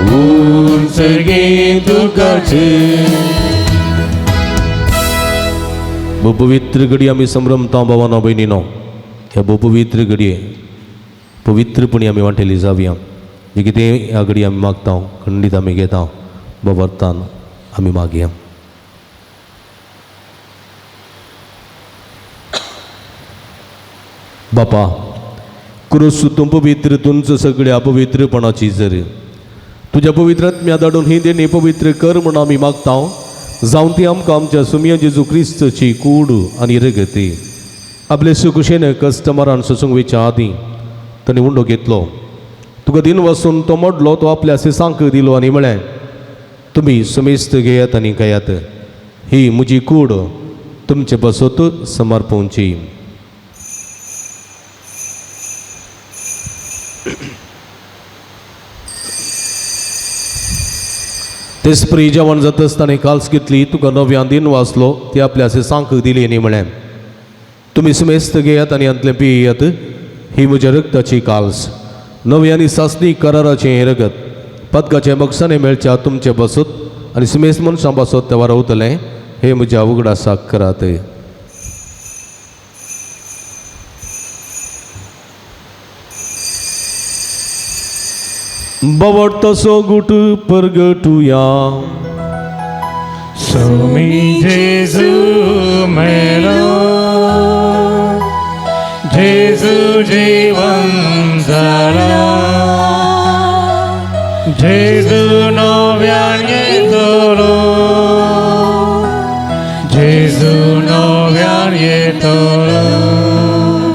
उत्सर्गी तुका जय पवित्र घडी आमी संभ्रमता भावांनो भयणींनो ह्या पवित्र घडये पवित्रपणी आमी वांटेली जावया जे कितें ह्या घडी आमी मागता खंडीत आमी घेता बवर्तान आमी मागया बापा क्रूस तूं पवित्र तुमचो सगळ्या अपवित्रपणाची जर तुज्या पवित्रात्म्या धाडून ही देणी पवित्र कर म्हूण आमी मागता जावं ती आमकां आमच्या सुम्या जेजू क्रिस्तची कूड आनी रगती आपले सुकुशेन कस्टमरान सोसूंक आदीं ताणें उंडो घेतलो तुका दिन वचून तो मोडलो तो आपल्या सिसांक दिलो आनी म्हळें तुमी सुमेस्त घेयात आनी खायात ही म्हजी कूड तुमचे बसत समर्पोवची तेच परी जेवण जाता आसतना काल्स घेतली तुका नव्यान दिन वाचलो ती आपल्या सिसांक दिली आनी म्हळें तुमी सुमेस्त घेयात आनी अंतलें पियेयात ही म्हज्या रगताची काल्स नव्यानी सासणी कराराचें हें रगत पदकाचें बक्षाने मेळच्या तुमचे बसत आनी सुमेस्त मनशां बसत तेव्हा रावतलें हे म्हज्या उगडासाक करात. बवट तसो गुट परगटुया. सुमी जेजू मेरो जेजू जीवन जाला जेजू नव्यान येतलो जेजू नव्यान येतलो.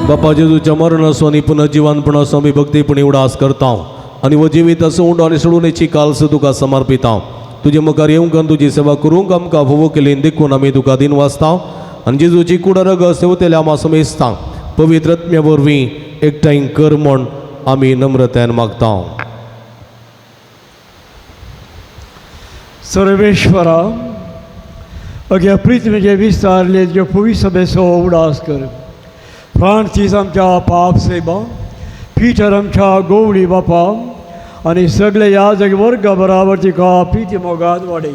बापा जेजूच्या मरणासो आनी पुनर्जीवानपणासो आमी भक्तीपणी उडास करता आनी वो जिवीत असो उंड आनी सोडूनेची काल्स तुका समर्पिता. तुजे मुखार येवंक आनी तुजी सेवा करूंक आमकां फोव केलीन देखून आमी तुका दिन वाचता आनी जेजूची कुडरग सेवतेल्या आमी समेजता. पवित्रत्म्या वरवीं एकठांय कर म्हूण आमी नम्रतायेन मागता. सर्वेश्वरा अगे प्रितमेचे विस्तारले तुजे पवित्र सभेचो उडास कर. फ्रांसीस आमच्या पाप सेवा, पीटर आमच्या गवळी बापा आनी सगळे याजक वर्ग बराबर तिका प्रिती मोगात वाडय.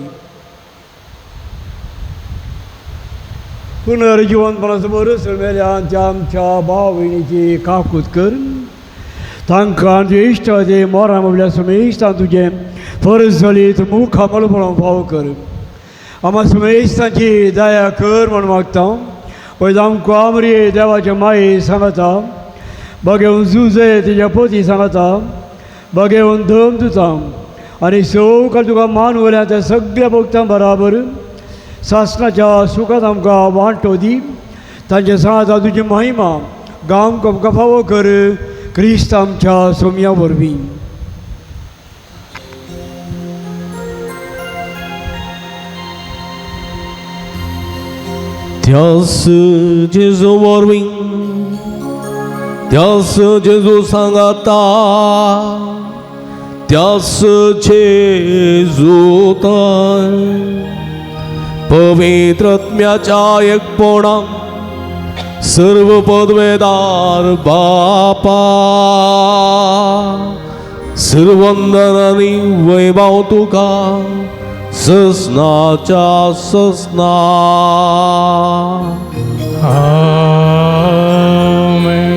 पुनर्जीवनपणाचो बरस मेल्यान त्या आमच्या भाव भयणीची काकूत कर. तांकां तुजे इश्टाचे मोरां आपल्या समेस्तां तुजें फरज चलीत मुखां मळपणां फाव कर. आम्हा समेस्तांची दया कर म्हण मागता. पळय आमकां आमरी देवाचे माये सांगता, बगेवन जुजे तिच्या पोती सांगता, बगेवन धम तुता आनी सवकाळ तुका मान वल्या त्या सगळ्या भक्तां बराबर सासणाच्या सुखांत आमकां वांटो दी. तांचे सांगता तुजी महिमा गांव आमकां फावो कर क्रिस्त आमच्या सोम्या वरवीं. त्यास जेजू वरवीं त्यास जेजू सांगता त्यास जेजू पवित्रत्म्याच्या एकपणान सर्व पदवेदार बापा सर्वंदनांनी वैभव तुका ससनाच्या ससना. आमेन.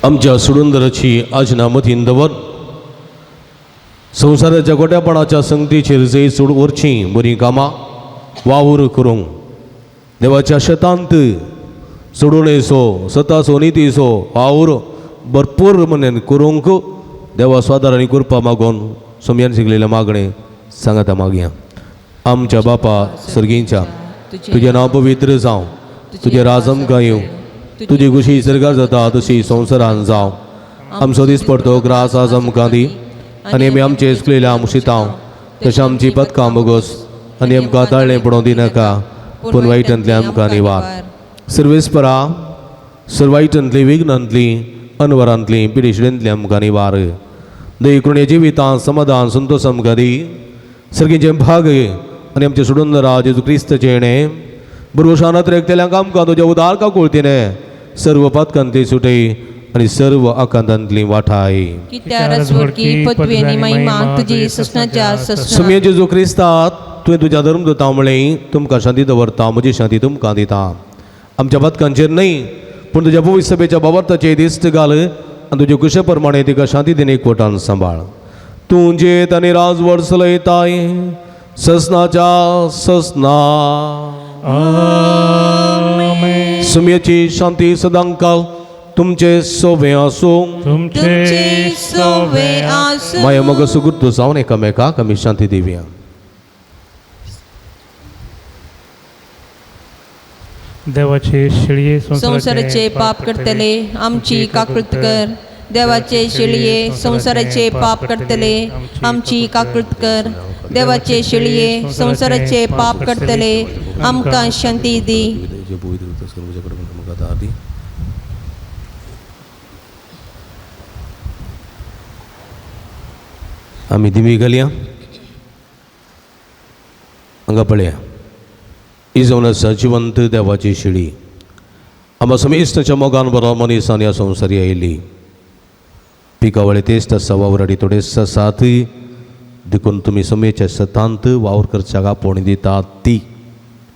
आमच्या सुडुंदराची आजना मतीन दवर. संवसाराच्या गोट्यापणाच्या संगतीचेर जैत सोड वरची बरी कामां वावर करूंक देवाच्या शेतांत सोडून येसो स्वता सोनितीसो वावर भरपूर मनेन करूंक देवा स्वादार आनी कृपा मागून सोम्यान शिकलेल्या मागणे सांगता मागया. आमच्या बापा सर्गींच्या तुजें नांव पवित्र जावं, तुजें राज आमकां येवं, तुजी खुशी सर्गार जाता तशी संवसारान जावं. आमचो दीस पडतो ग्रास आज आमकां दी आनी आमी आमचे चुकलेल्या मुशितांव तशें आमची पथकां बोगस आनी आमकां ताळ्ळें पडोवं दिनाका पूण वायटांतल्यान आमकां निवार. सर्वेस्परा सर्वायटांतली विघ्नांतली अनवरांतली पिडिशेंतली आमकां निवार. दयेकृणे जिवितां समाधान संतोश आमकां दी. सर्गीचें भाग आनी आमचे सुडुंदरा जेजू क्रिस्ताचें येणें बुरवशानात रेखतेल्यांक आमकां तुज्या उदार काकुळतीने सर्व पथकांतली सुटय आनी सर्व आकांतांतली वाठाय. सोम्या जेजू क्रिस्तात तुवें तुज्या धर्मदूतां म्हळें तुमकां शांती दवरता, म्हजी शांती तुमकां दिता. आमच्या पथकांचेर न्हय पूण तुज्या पवित्र सभेच्या बाबर्ताचेर दिश्ट घाल आनी तुजे कुशे प्रमाणे तिका शांती दिन एकवटान सांबाळ. तूं जेत आनी राजवट चलयताय ससनाच्या ससना. आमेन. सोम्याची शांती सदांकाल तुमचे सोबे आसूं. तुमचे सोबे आसूं. माया मग सुगुर्त जावन एकामेकाक आमी शांती दिवया. देवाचे शिळये संसाराचे पाप करतले आमची काकृत कर. देवाचे शिळये संसाराचे पाप करतले आमची काकृत कर. देवाचे शिळये संसाराचे पाप करतले आमकां शांती दी. आमी दिवी घालया. हांगा पळया इजवून आसा जिवंत देवाची शिळी. आमच्या समेस्ताच्या मोगान बरो मनीस आनी ह्या संवसारी आयली. पिकावळे तेच सवावराडी थोडे साथ देखून तुम्ही समेच्या सतांत वावर करच्या पोणी दितात ती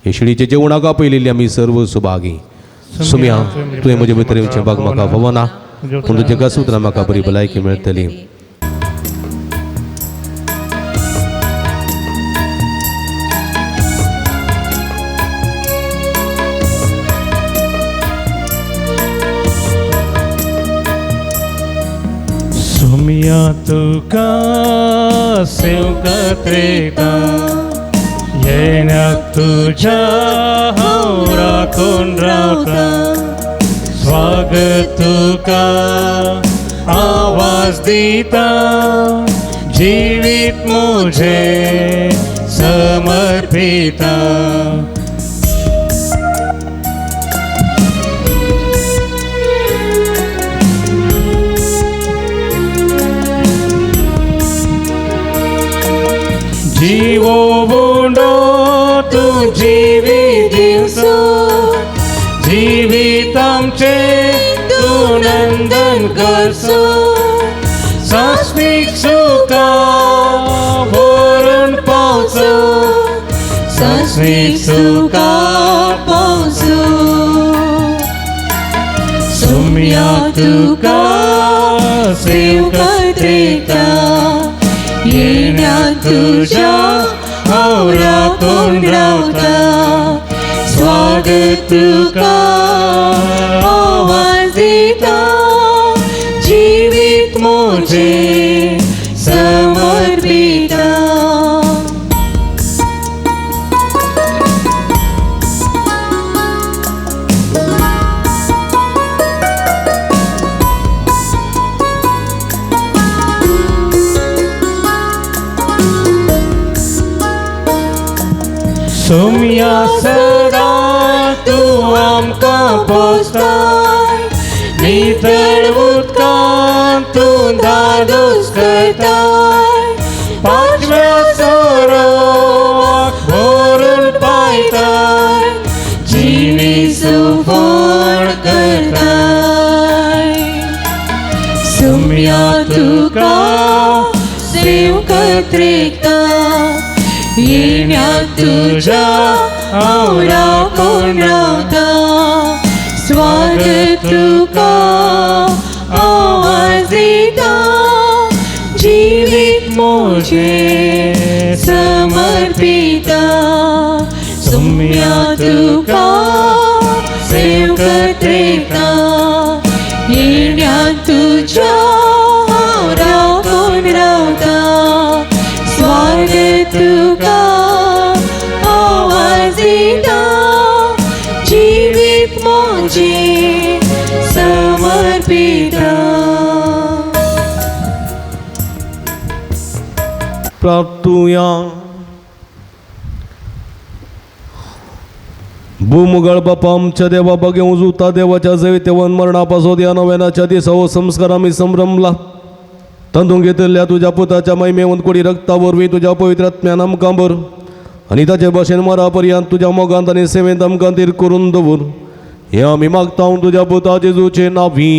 हे शिडीचे जेवणाका पयलेली आम्ही सर्व सुभागी सुम्या तुवें म्हजे भितर बाग म्हाका भवना पूण तुजे कासूत्रां म्हाका बरी भलायकी मेळटली सुमिया तुका सेवकात रेता येण्याक तुझ्या हांव राखून रावता स्वागत तुका आवाज दिता जिवीत मुझे समर्पिता जीवो बुंडो तू जीवी दिवसो जीवित आमचे तू नंदन करसो सास्मिक सुखा भरून पावसो सास्मिक सुखा पावसो सुम्या तुका सेवकात रेता येण्याक तुझ्या हांव राखून रावता स्वागत तुका आवाज दिता जिवीत मुझे समर्पिता सुम्या सदा तू आमकां पोसताय नितळ उदकांत तू धादोस करताय पांचव्या सोरोक भरून पायताय जिवी सुफळ करताय सुम्या तुका सेवकात रेता येण्याक तुझ्या हांव राखून रावता स्वागत तुका आवाज दिता जिवीत मुझे समर्पिता सुम्या तुका सेवकात रेता येण्याक तुझ्या हांव राखून रावता स्वागत तुका आवाज दिता जिवीत मुझे समर्पिता प्रार्थुया भूमुगळ बापा आमच्या देवा बघे उजुता देवाच्या जैतेवन मरणापासून या नव्यानाच्या दिसावो संस्कार आम्ही संभ्रमला तांदून घेतल्या तुझ्या पुताच्या महिमेवंत कोडी रक्तावरवी तुझ्या पवित्र आत्म्यान आमकां भर आनी ताचे भाशेन मरापर्यंत तुझ्या मोगांत आनी सेवेंत आमकां तीर करून दवर हे आमी मागता तुझ्या पुता जेजूचे नांवी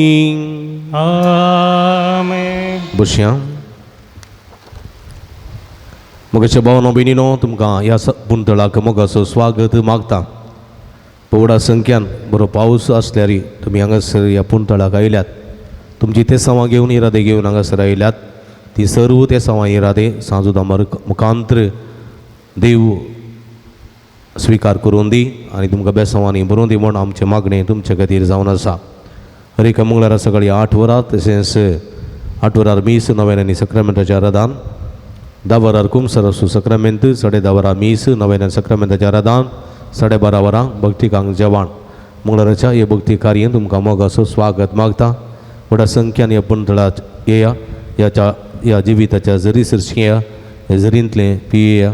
आमेन बसया मोगाच्या भावनो भयणीनो तुमकां ह्या पुंतळाक मोगाचो स्वागत मागता पवडा संख्यान बरो पावस आसल्यार तुमी हांगासर ह्या पुंतळाक आयल्यात तुमची ते सवां घेवन इरादे घेवन हांगासर आयल्यात ती सर्व ते सवां इरादे सांजुदामार मुखांतर देव स्विकार करून दी आनी तुमकां बेसवांनी बरोवन दी म्हण आमचें मागणें तुमचे खातीर जावन आसा हर एका मंगळारा सकाळीं 8 वरां तशेंच 8 वरार मीस 9 आनी सक्रामेंटाचें आराधन 10 वरार कुमसरसू सक्रामेंत 10:30 वरां मीस 9 सक्रामेंटाचें आराधन 12:30 वरां भक्तिकांक जेवण मंगळाराच्या हे भक्ती कार्यान तुमकां मोगाचो स्वागत मागता व्हडा संख्यान ह्या पुंतळात येया ह्या जिविताच्या जरीसर येया हे जरींतले पियेया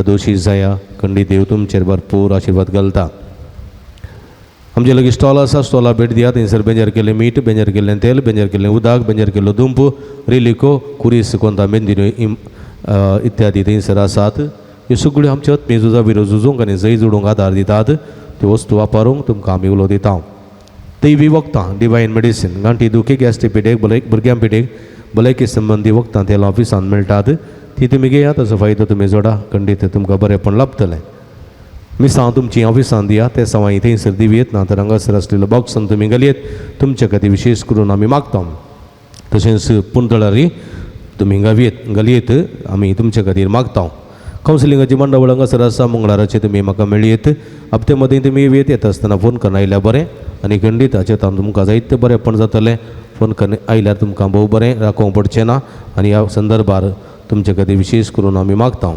दोशी जाया खंडीत देव तुमचेर भरपूर आशिर्वाद घालता आमचे लागीं स्टॉल आसा स्टॉला भेट दियात थंयसर बेंजार केल्लें मीठ बेंजार केल्लें तेल बेंजार केल्लें उदक बेंजार केल्लो दुंप रिलिको कुरीस कोंता मेंदिनो इत्यादी थंयसर आसात ह्यो सगळ्यो आमच्या आत्मीय झुजा विरो झुजूंक आनी जय जोडूंक आदार दितात त्यो वस्तू वापरूंक तुमकां आमी उलो दिता दैवी वखदां डिवायन मेडिसीन गांठी दुखे गॅस्ट्रिक पिडेक भुरग्यां पिडेक भलायकी संबंधी वखदां तेला ऑफिसान मेळटात ती तुमी घेयात ताचो फायदो तुमी जोडा खंडीत तुमकां बरेंपण लाभतलें मिसां तुमची ऑफिसान दिया ते सवाय थंयसर दिवयेत ना तर हांगासर आसलेलो बॉक्सान तुमी घालयेत तुमचे खातीर विशेश करून आमी मागता तशेंच पुंतळारी तुमी घालयेत आमी तुमचे खातीर मागता कावन्सिलिंगाची मंडळ हांगासर आसा मंगळाराचे तुमी म्हाका मेळयेत हप्ते मदीं तुमी येत आसतना फोन करून आयल्यार बरें आनी खंडीत हाचेर तुमकां जायतें बरेंपण जातलें फोन करून आयल्यार तुमकां भोव बरें राखोवंक पडचें ना आनी ह्या संदर्भार तुमचे खातीर विशेश करून आमी मागता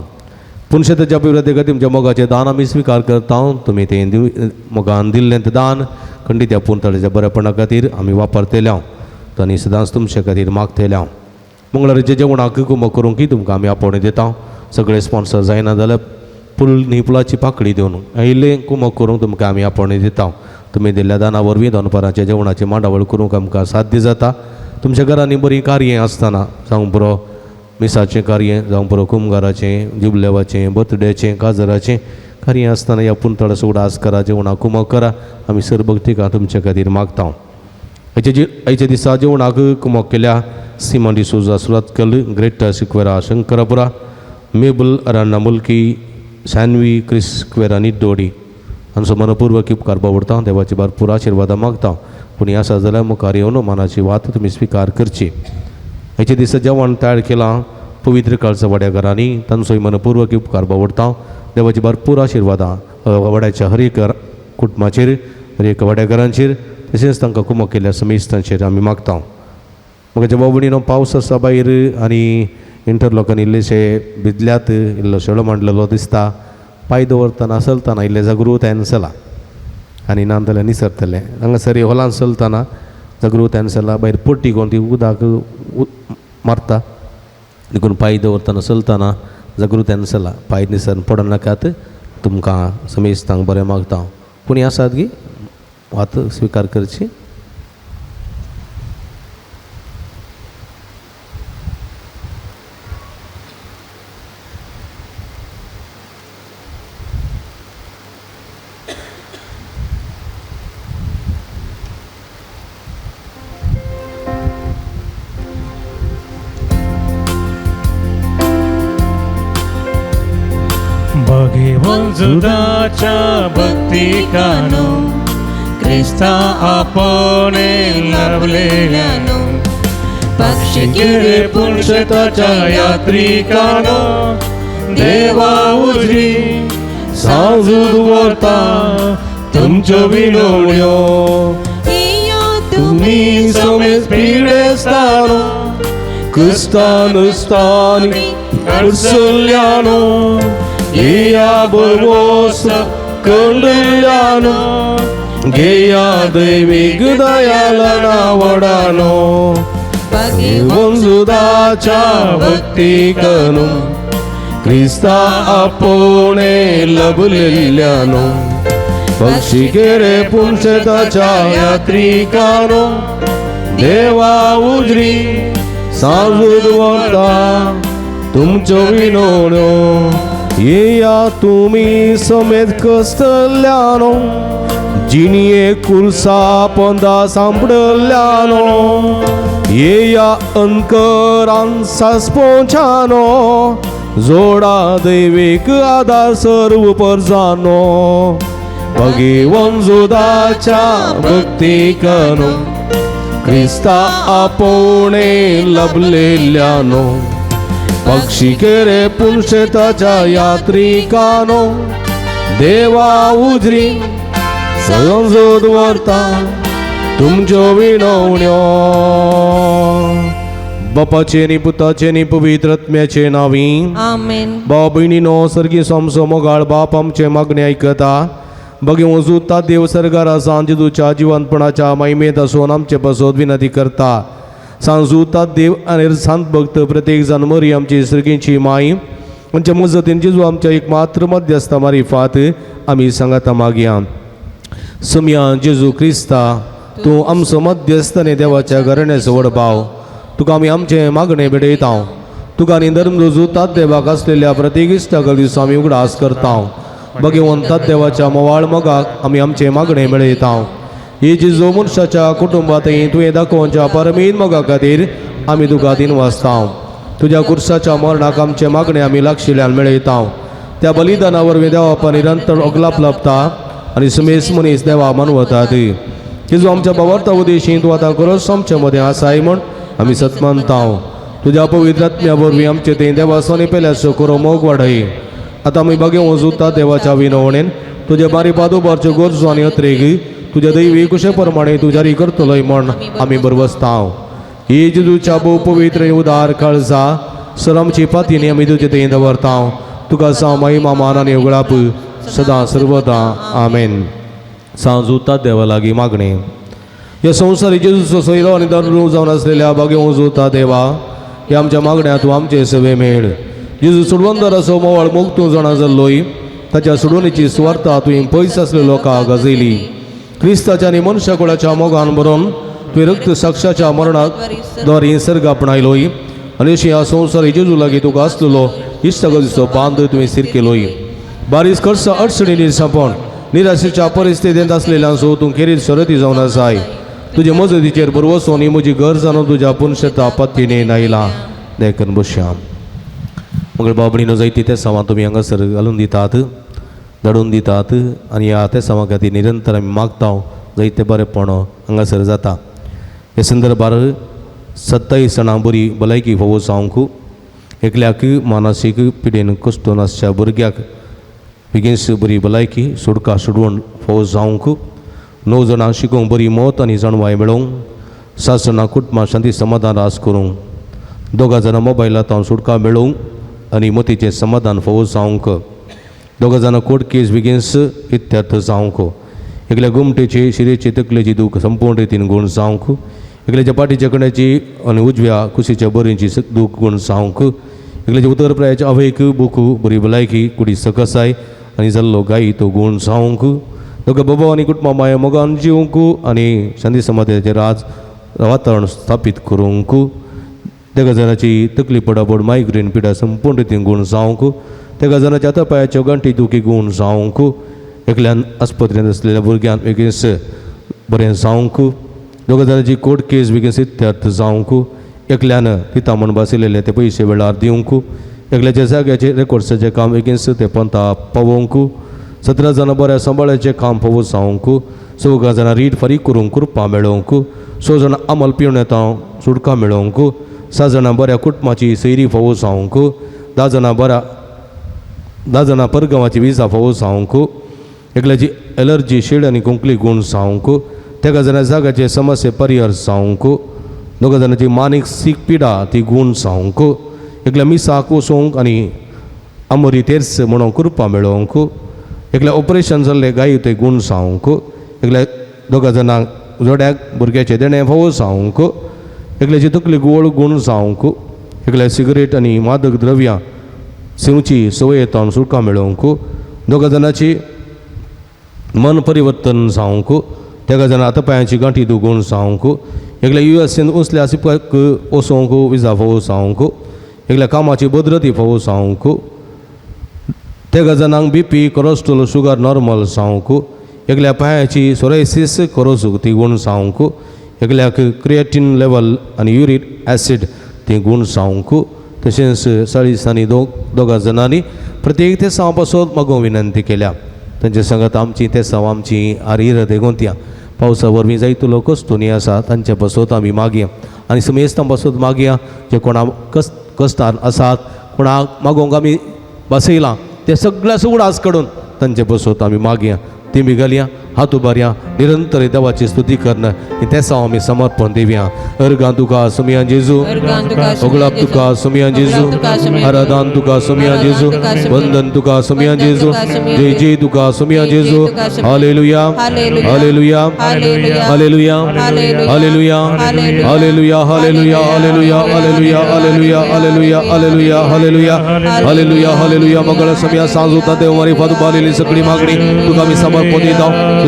पुणशेताच्या अभिवृद्धी खातीर तुमच्या मोगाचें दान आमी स्विकार करता तुमी तें मोगान दिल्लें तें दान खंडीत ह्या पुंतळेच्या बरेपणा खातीर आमी वापरतले आनी सदांच तुमचे खातीर मागतले मंगळाराच्या जेवणाक कुमक करूंक तुमकां आमी आपोवणी दिता सगळे स्पॉन्सर जायना जाल्यार न्हिपलाची पाकळी दिवन आयिल्ले कुमक करूंक तुमकां आमी आपोवणी दिता तुमी दिल्ल्या दाना वरवीं दनपाराच्या जेवणाची मांडावळ करूंक आमकां साध्य जाता तुमच्या घरांनी बरीं कार्यां आसतना जावं बरो मिसाचें कार्य जावं बरो कुमगाराचें जुबलेवाचें बर्थडेचें काजराचें कार्य आसतना ह्या पुंतळ उडास करा जेवणाक कुमक करा आमी सरभक्तीका तुमचे खातीर मागता आयच्या दिसा जेवणाक कुमक केल्या सिमन डिसोजा सुरतकल ग्रेटर सिक्वेरा शंकरपुरा मेबल अरान्ना मुल्की सॅन्वी क्रिस क्वेरा निड्डोडी हांचो मनपूर्वक उपकार बावडटा देवाची भरपूर आशिर्वाद मागता पूण आसा जाल्यार मुखार येवन मनाची वात तुमी स्विकार करची हेचे दिसा जेवण तयार केलां पवित्र काळचा वड्या घरांनी तांचोय मनपूर्वक उपकार बावडता देवाची भरपूर आशिर्वादां वड्याच्या हर एक कुटुंबाचेर हर एक वड्या घरांचेर तशेंच तांकां कुमक केल्या समेस्तांचेर आमी मागता म्हज्या बावडीनो पावस आसा भायर आनी इंटरलॉकान इल्लेशे भिजल्यात इल्लो शेळो मांडलेलो दिसता पांय दवरतना चलतना इल्लें जागृतायेन चला आनी ना जाल्यार निसरतले हांगासर हॉलान चलतना जागृतायेन चला भायर पट्टी करून ती उदक मारता देखून पांय दवरतना चलतना जागृतायेन चला पांय निसरून पडों नाकात तुमकां समेस्तांक बरें मागता कोणी आसात गी वात स्विकार करची भगवान जुदाच्या भक्तिकानो क्रिस्ता आपणे लाभलेल्यानो पक्षी गेले पुणशेताच्या यात्रिकानो देवा उजरी सांजूद व्हरता तुमच्यो विनवण्यो तुमी समेत पिडेस्तानो क्रिस्तानुस्तानी अडचल्यानो Geia bărboasă călăiano Geia दैविक दयाला नावडानो वंजुदाच्या भक्तिकनो क्रिस्ता आपणे लभलेल्यानो पक्षी केरे पुणशेताच्या यात्रिकानो देवा उजरी सांजूद व्हरता तुमच्यो विनवण्यो येया तुमी समेत कस्तल्यानो जिनिये कुर्सा पोंदा सांपडल्यानो येया अंकरान सासपोंचानो जोडा दैविक आदार सर्व परजानो भगवान जुदाच्या भक्तिकानो क्रिस्ता आपणे लभलेल्यानो पक्षी केरे पुणशेताच्या यात्रिकानो देवा उजरी सांजूद व्हरता तुमच्यो विनवण्यो बापाचे नी पुताचे नी पवित्र आत्म्याचे नावी आमेन. भाव भयणीनो सर्गी सोमसो मोगाळ बाप आमचे मागणे ऐकता भगवंत जुता देव सर्गार आसा जेजूच्या जिवंतपणाच्या महिमेत आसून आमचे बसोत विनंती करता सांजुतात देव आणि सांत भक्त प्रत्येक जण मरी आमची सर्गीची माई आमच्या मजतीन जेजू आमच्या एक मात्र मध्यस्थ मारिफात आम्ही सांगता मागया सम्या जेजू क्रिस्ता तू आमचो मध्यस्थाने देवाच्या घराण्याचो वडभाव तुका आमी आमचे मागणे बेडयता तुका धर्म रुजूतात देवाक असलेल्या प्रत्येक इश्टाक दिवसा आमी उगडास करता भगवंतात देवाच्या मोवाळ मोगाक आमी आमचे मागणे मेळयता ही जी जो मनशाच्या कुटुंबातही तुवें दाखोवच्या परमीन मोगा खातीर आमी तुका दिनवासता तुज्या कुर्साच्या मरणाक आमचे मागणे आमी लागशिल्ल्यान मेळयता त्या बलिदाना वरवीं देवापा निरंतर ओगलाप लाभता आनी समेस मनीस देवा मनवतात की जो आमच्या बाबार्था उदेशी तूं आतां खरोच आमचे मदें आसाय म्हण आमी सत मानता तुज्या पवित्र आत्म्या वरवीं आमचे तें देवासोनी पेल्याचो करो मोग वाडय आतां आमी बागे वचूता देवाच्या विनवणेन तुजे बारी पादोबारच्यो गरजो आनी अत्रेक तुज्या दैवी कुशे प्रमाणे तूं जारी करतलोय म्हण आमी बरवसता ही जेजूच्या भोव पवित्र उदार काळजा सर आमची पातीनी आमी तुजे तें दवरता तुका सा महिमा मान आनी उगडाप सदां सर्वदा आमेन सांज उरता देवा लागीं मागणें ह्या संवसारी जेजूचो सोयरो आनी दररू जावन आसलेल्या बागे उरता देवा हे आमच्या मागण्या तूं आमचे सेवे मेळ जेजू सुडवंदर असो मोवाळ मोग तूं जाणा जाल्लोय ताच्या सुडवणेची सुवार्ता तुवें पयस आसले लोकांक गाजयली क्रिस्ताच्या आनी मनशा कुळाच्या मोगान बरोवन तुवें रक्त साक्षाच्या मरणाक द्वारे सर्ग आपणायलोय आनी अशी ह्या संवसारी जेजू लागीं तुका आसलेलो इश्टगतीचो बांद तुवें स्थिर केलोय बारीक खर्च अडचणी निर्सापण निराशेच्या परिस्थितींत आसलेल्यान सो तूं खेरीत शरती जावन आसाय तुजे मजतीचेर बरवसोन ही म्हजी घर जावन तुज्या पुनशता पत्तीने नायला देखून बसया मंगळ बाबणीनो जायती ते सामान तुमी हांगासर घालून दितात धाडून दितात आनी ह्या त्या सामा खातीर निरंतर आमी मागता जायते बरेपण हांगासर जाता हे संदर्भार 27 जाणां बरी भलायकी फोव जावंक एकल्याक मानसीक पिडेन कश्टून आसच्या भुरग्याक बेगीनच बरी भलायकी सुडका सुडवण फोव जावंक 9 जाणां शिकोवंक बरी मत आनी जाणवाय मेळोवंक 7 जाणां कुटुंबां शांती समाधान रास करूंक 2 जाणां मोबायलांत सुडका मेळोवंक आनी मतीचें समाधान फोव जावंक 2 जाणां कोर्ट केस बेगीनच इत्यार्थ जावंक एकल्या गुमटेचे शिरेचे तकलेची दूख संपूर्ण रितीन गूण जावंक एकल्याच्या पाठीच्या कण्याची आनी उजव्या कुशीच्या बरींची दूख गूण जावंक एकल्याच्या उतरप्रायाच्या अवयक बुकू बरी भलायकी कुडी सकसाय आनी जाल्लो गायी तो गूण जावंक दोगा बाबा आनी कुटुंबा माया मोगान जिवंक आनी शांती समाधानाचें राज वातावरण स्थापीत करूंक 3 जाणांची तकली पडापड मायग्रेन पिडा संपूर्ण रितीन गूण जावंक 3 जाणांच्या हातापायाच्यो गांठी दुखी गूण जावंक एकल्यान आस्पत्रेंत आसलेल्या भुरग्यांक बेगीनच बरें जावंक 2 जाणांची कोर्ट केस बेगीनच इत्यार्थ जावंक एकल्यान पिता म्हण बसयलेले ते पयशे वेळार दिवंक एकल्याच्या जाग्याचेर रेकॉर्ड्साचें काम बेगीनच ते पंता पावोवंक 17 जाणां बऱ्या सांबाळ्याचें काम फावो जावंक 14 जाणां रीड फारीक करूंक कृपा मेळोवंक 6 जाणां अमल पिवन येता सुडका मेळोवंक 6 जाणां बऱ्या कुटुंबाची सैरी फावो जावंक 10 जाणां परगांवाची विजा फावो जावंक एकल्याची एलर्जी शेड आनी कुंकली गूण जावंक 3 जाणां जाग्याचे समस्या परिहार जावंक 2 जाणांची मानसीक पिडा ती गूण जावंक एकल्या मिसाक वचोवंक आनी आमोरी तेर्स म्हणून कृपा मेळोवंक एकल्या ऑपरेशन जाल्ले गायी ते गूण जावंक एकल्या 2 जाणांक जोड्याक भुरग्याचे देणे फावो जावंक एकल्याची तकली गोळ गूण जावंक एकल्या सिगरेट आनी मादक द्रव्यां सिवची सवय येता सुडका मेळोवंक 2 जाणांची मन परिवर्तन जावंक 3 जाणां आतापांयाची गांठी दुगूण जावंक एकल्या युएसएन उसल्या सिपाक वचोवंक विजा फावो जावंक एकल्या कामाची बदरती फावो जावंक 3 जाणांक BP कोलेस्ट्रॉल शुगर नॉर्मल जावंक एकल्या पांयाची सोरायसीस कोरोजूक ती गूण जावंक एकल्याक क्रिएटिन लेवल आनी युरीक एसीड ती गूण जावंक तशेंच 40 आनी 2 जाणांनी प्रत्येक ते साव पासत मागोवंक विनंती केल्या तांचे सांगात आमची ते साव आमची आरीर देगोंत्या पावसा वरवीं जायतो लोक कश्टुनी आसा तांचे पासत आमी मागया आनी समेस्तां पासत मागया जे कोणा कश्टान आसात कोणाक मागोवंक आमी बसयलां ते सगळ्या उडास काडून तांचे पासत आमी मागया ती बी घालया हात उबारया निरंतर देवाची स्तुती करना ते साव आमी समर्पण दिवया अर्गां तुका सुमिया जेजू ओगळाप तुका सुमिया जेजू आराधन तुका सुमिया जेजू वंदन तुका सुमिया जेजू जय जय तुका सुमिया जेजू hallelujah hallelujah hallelujah hallelujah hallelujah hallelujah hallelujah hallelujah hallelujah hallelujah hallelujah hallelujah hallelujah hallelujah मंगळ समया सांज होता देव मारी फादू बालेली सगळी मागणी तुका आमी समर्पण दिता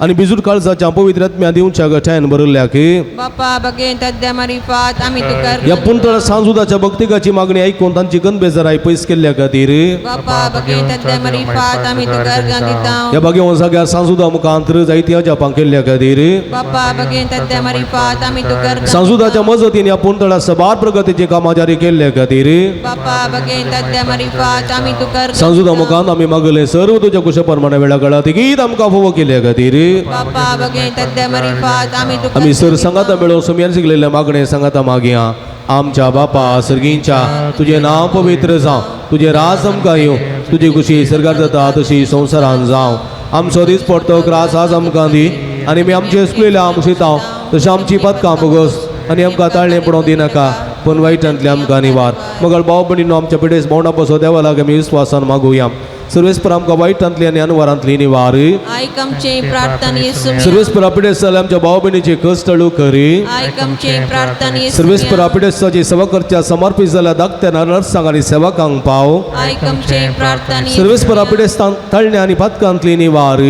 आणि बिजूर काळजाच्या पवित्र आत्म्या दिवच्या गठ्यान भरल्या की बापा बगेन तद्या मारिफात आम्ही तुकार या पुंतळ सांजुदाच्या भक्तिकाची मागणी ऐकून त्यांची गण बेजाराई पैस केल्या खातीर बापा बगेन तद्या मारिफात आम्ही तुकार गांदिता या भाग्यवान सगळ्या सांजुदा मुखांतर जायत्या जपां केल्या खातीर बापा बगेन तद्या मारिफात आम्ही तुकार सांजुदाच्या मजतीन या पुंतळा सबार प्रगतीचे कामा जारी केल्या खातीर बापा बगेन तद्या मारिफात आम्ही तुकार सांजुदा मुखांत आम्ही मागले सर्व तुझ्या कुशप्रमाणे वेळा कळा ती गीत आमकां फोव केल्या खातीर बापा बगेन तद्या मारिफात आम्ही तुकार आम्ही सर संगाता मेळो सुमियान शिकलेल्या मागणे संगाता मागया आमच्या बापा सर्गींच्या तुझे नाव पवित्र जावं तुझे राज आमकां येवं तुझी खुशी सर्गार जाता तशी संवसारान जावं आमचो दीस पडतो त्रास आज आमकां दी आनी आमी आमचे सुकलेल्या आमशितांव तशें आमची पदकां बगस आनी आमकां ताळणे पडोवंक दिनाका पूण वायटांतले आमकां निवार मगळ भाव भयणीनो आमच्या पिडेस भोंवडा बसो देवा लागीं आमी विस्वासान मागुया सर्वेस्पर आमकां वायटांतली आनी अनवरांतली निवार ऐक आमचे प्रार्थना येशू सर्वेस्पर पिडेस जाल्यार आमच्या भाव भयणीचे कश्टळू करी ऐक आमचे प्रार्थना येशू सर्वेस्पर पिडेसाची सेवा करच्या समर्पित जाल्या धाकट्या नर्सांक आनी सेवकांक पाव ऐक आमचे प्रार्थना सर्वेस्पर पिडेस तळणे आनी पदकांतली निवार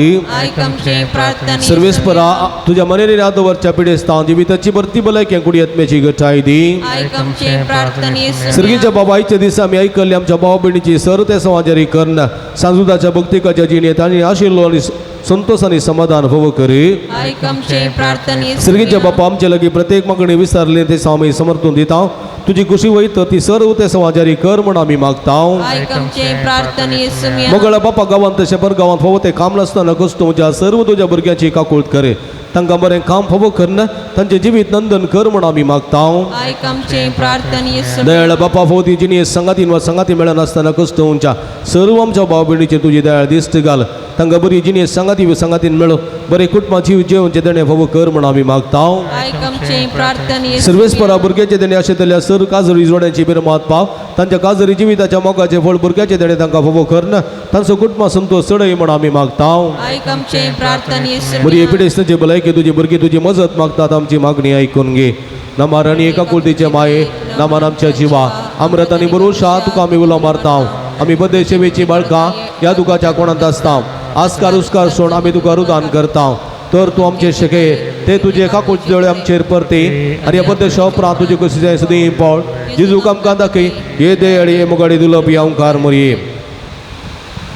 ऐक आमचे प्रार्थना सर्वेस्पर तुझ्या मनेरी रादवरच्या पिडेस्तां जिविताची भरती भलायकी कुडी आत्म्याची गठाय दी ऐक आमचे प्रार्थना येशू सर्गीच्या बाबाईच्या दिसा आमी आयकल्ले आमच्या भाव भयणीची सर ते समाजारी कर्ण सांजुदाच्या भक्तिकाच्या जिणेत आनी आशिल्लो आनी संतोष आनी समाधान फोव करी ऐक आमचे प्रार्थना येशू सर्गीच्या बापा आमचे लागीं प्रत्येक मागणी विचारले ते आमी समर्थून दिता तुझी खुशी वयत ती सर्व ते समाजारी कर म्हण आमी मागता ऐक आमचे प्रार्थना येशू मगळ बापा गांवांत तशें पर गांवांत फोव ते काम नासतना कश्ट तुझ्या सर्व तुझ्या भुरग्यांची काकूळट करे तांकां बरें काम फोव करना तांचे जिवीत नंदन कर म्हण आमी मागता ऐक आमचे प्रार्थना येशू दयाळ बापा फोव ती जिणी संगातीन वा संगाती मेळनासतना कश्ट उंच्या सर्व आमच्या भाव भयणीचे तुजी दयाळ दिश्ट घाल तांकां बरी जिणी संगातीन मेळो बरे कुटुंबाची जेवणचे देणे फोव कर म्हण आमी मागता ऐक आमचे प्रार्थना येशू सर्वेस्परा भुरग्याचे देणे अशें जाल्यार सर काजरी जोड्यांची बिरमात पाव तांच्या काजरी जिविताच्या मोगाचे फळ भुरग्याचे देणे तांकां फोव करना तांचो कुटुंब संतोष चडय म्हण आमी मागता ऐक आमचे प्रार्थना येशू बरी पिडेस्ताची भलायकी तुजी भुरगीं तुजी मजत मागतात आमची मागणी आयकून घे नमार आनी एका कुळतीचे माये नमान आमच्या जिवा अमृत आनी भरोशा तुका आमी उलो मारता आमी बदे सेवेची बाळकां ह्या दुखाच्या कोणांत आसता आस्कार उस्कार सोड आमी तुका रुदान करता तर तूं आमचे शेके ते तुजे काकूळचे दोळे आमचेर परते आनी ह्या बद्दल शोपरां तुजे कशी जाय सदी पळ जेजूक आमकां दाखय ये दे अडी मुगाडी दुलप या ओंकार मरये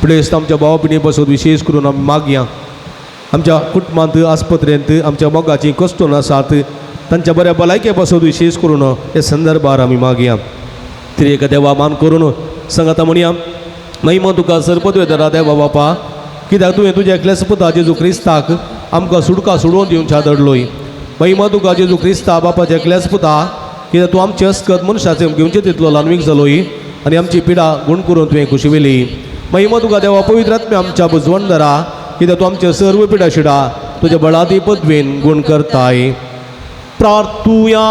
प्लेस आमच्या भावा भयणी बसत विशेष करून आमी मागया आमच्या कुटुंबांत आस्पत्रेंत आमच्या मोगाची कश्टून आसात तांच्या बऱ्या भलायके बसत विशेष करून हे संदर्भार आमी मागया तरी एका देवा मान करून सांगाता म्हणया महिमा तुका सरपदवे दरा देवा बापा कित्याक तुवें तुज्या एकल्याच पुता जेजू क्रिस्ताक आमकां सुडका सोडून दिवच्या धडलोय महिमा तुका जेजू क्रिस्ता बापाच्या एकल्याच पुता कित्याक तूं आमचे अस्कत मनशाचे घेवचे तितलो ल्हानवीक जालोय आनी आमची पिडा गुण करून तुवें खुशविली महिमा तुका देवा पवित्र आत्म्या आमच्या बुजवण दरा कित्याक तूं आमचे सर्व पिडा शिडा तुज्या बळादी पदवेन गुण करताय प्रार्थुया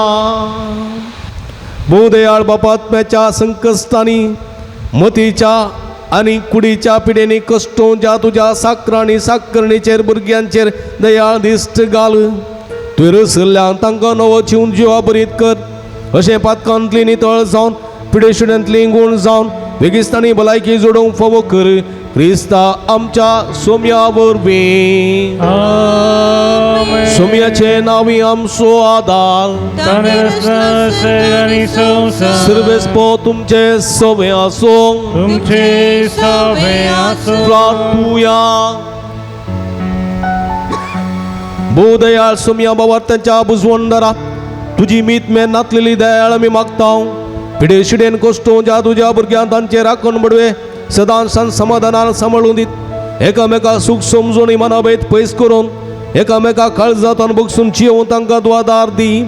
भोदयाळ बापा आत्म्याच्या संकश्टांनी मतीच्या आनी कुडीच्या पिडेनी कश्टो ज्या तुज्या साकराणी साकरणीचेर भुरग्यांचेर दयाळ दिश्ट घाल तुवें रसल्ल्यान तांकां नवो जिवन जिवा बरीत कर अशें पातकांतली नितळ जावन पिडेशिड्यांतली गुण जावन वेगिस्तानी भलायकी जोडूंक फोव कर क्रिस्ता आमच्या सोम्या वरवीं सोम्याचे नांवी आमचो आदार सर्वेस्पो तुमचे सवे आसूं प्रार्थुया भोदयाळ सोम्या बाबार त्यांच्या बुजवणदारा तुजी मीत में नातलेली दयाळ आमी मागता पिडे शिडेन कश्टो ज्या तुज्या भुरग्यांक तांचे राखण बडवे सदां समाधानान सांबाळून दीत एकामेका सुख समजून मनाभेद पयस करून एकामेका काळजांत बगसून जियोवन तांकां द्वादार दी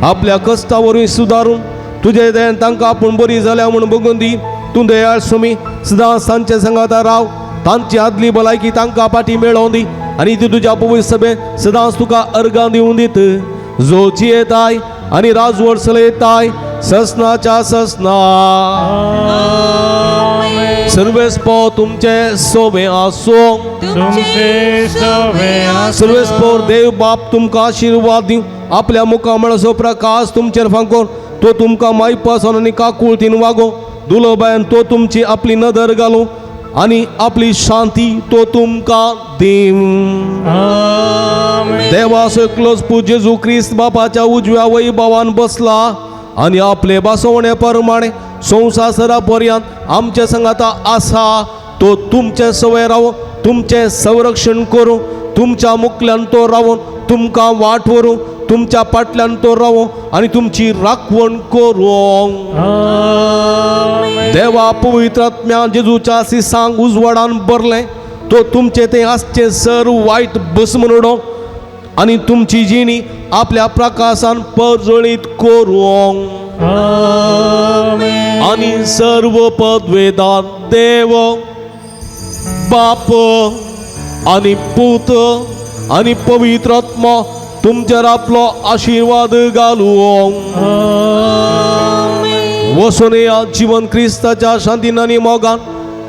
आपल्या कश्टावरूय सुदारून तुजे दयेन तांकां आपूण बरी जाल्या म्हूण बगून दी तूं दयाळ सुमी सदां तांचे संगाता राव तांची आदली भलायकी तांकां पाटी मेळोवन दी आनी ती तुज्या पवित्र सभेन सदांच तुका अर्गां दिवन दीत जो जियेताय आनी राजवट चलयताय ससनाच्या ससना सर्वेस्पो तुमचे सोबे आसूं सर्वेस्पोर देव बाप तुमकां आशीर्वाद दिव आपल्या मुखामळाचो प्रकाश तुमचेर फांकोन तो तुमकां मायपासन आनी काकुळतीन वागो दुलोबायन तो तुमची आपली नदर घालूं आणि आपली शांती तो तुमका देव. देवा सकलोच पूज्य जेजू ख्रिस्त बापाच्या उजव्या वैभवान बसला आणि आपले बसवण्याप्रमाणे संसारापर्यंत आमच्या संगाता आसा. तो तुमचे सवय राहून तुमचे संरक्षण करू, तुमच्या मुखल्यान तो राहून तुमका वाटवरू, तुमच्या पाटल्यान तो राहू आणि तुमची राखवण करू. देवा पवित्र आत्म्या जेजूच्या सांग उजवाडान भरले. तो तुमचे ते आजचे सर्व वाईट बसमनोडो आणि तुमची जिणी आपल्या प्रकाशान प्रज्वलित करू. आणि सर्व पदवेदार देव बाप आणि पुत आणि पवित्र आत्मा तुमच्यावर आपलो आशीर्वाद घालू. वसून या जीवन ख्रिस्ताच्या शांतीन आणि मोगान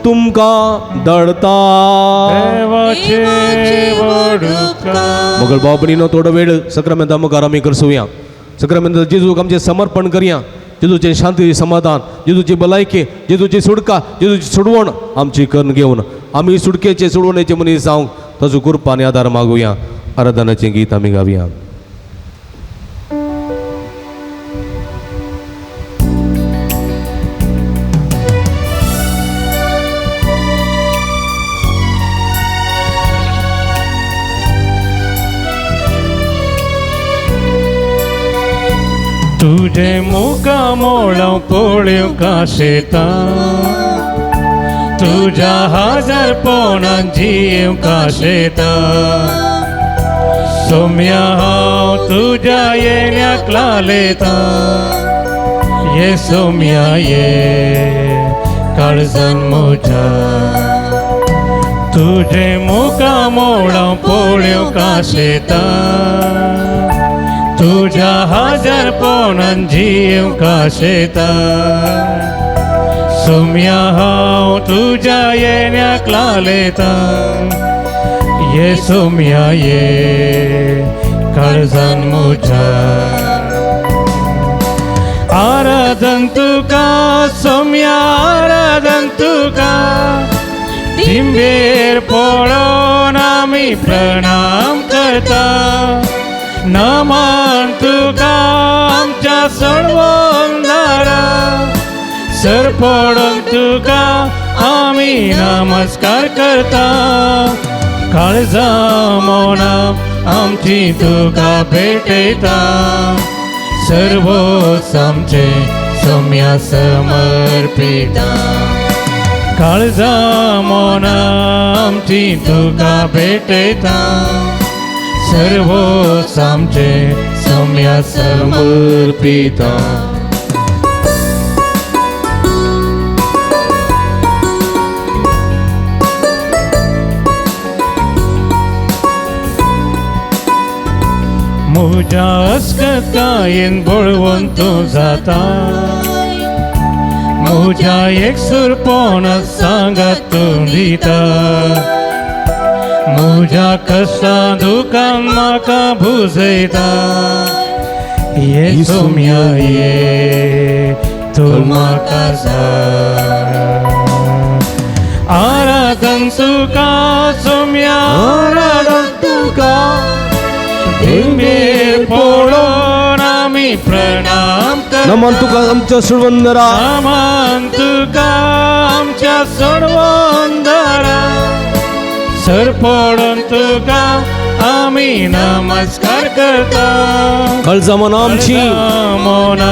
तुमका दडता. मग बाबणीनो थोडा वेळ सक्रामेंता मुखार आमी करसुया. सक्रामेंता जेजूक आमचे समर्पण करूया. जेजूचे शांती समाधान, जेजूची भलायकी, जेजूची सुडका, जेजूची सुडवण आमची करून घेऊन आम्ही सुडकेचे सुडवण्याचे मनीस जाऊन ताजो कृपा आणि आधार मागूया. आराधनाचे गीत आम्ही गाऊया. तुझे मुखामोळं पोळ्यो काशेता, तुझ्या हजार पोणां जीव काशेता. सोम्या हांव तुझ्या येण्याक लालेता, ये सोम्या ये काळजान म्हज्या. तुझे मुखामोळं पोळ्यो काशेता, तुझ्या हजार पोणां जीव काशेता. सोम्या हांव तुझ्या येण्याक लालेता, ये सोम्या ये काळजान म्हज्या. आराधन तुका सोम्या आराधन तुका, दिंबेर पळोवन आमी प्रणाम करता. नमन तुका आमच्या सळवंदारा, सर पडून तुका आमी नमस्कार करता. काळजा मोना आमची तुका भेटयता, सर्वोच आमचे सोम्या समर्पिता. काळजा मोना आमची तुका भेटयता, सर्वोच आमचे सोम्या समर्पिता. म्हज्या अस्कतायेन बळवून तूं जाता, म्हज्या एकसुरपणांत सांगात तूं दिता. म्हज्या कश्टा दुखान म्हाका बुजयता, ये सोम्या ये तूं म्हाका जाय. आराधन तुका सोम्या आराधन तुका, दिंबेर पळोवन आमी प्रणाम करता. नमन तुका आमच्या सुडवंदरा, नमन तुका आमच्या सुडवंदरा, सर पडून तुका आमी नमस्कार करता. काळजा मन आमची मोना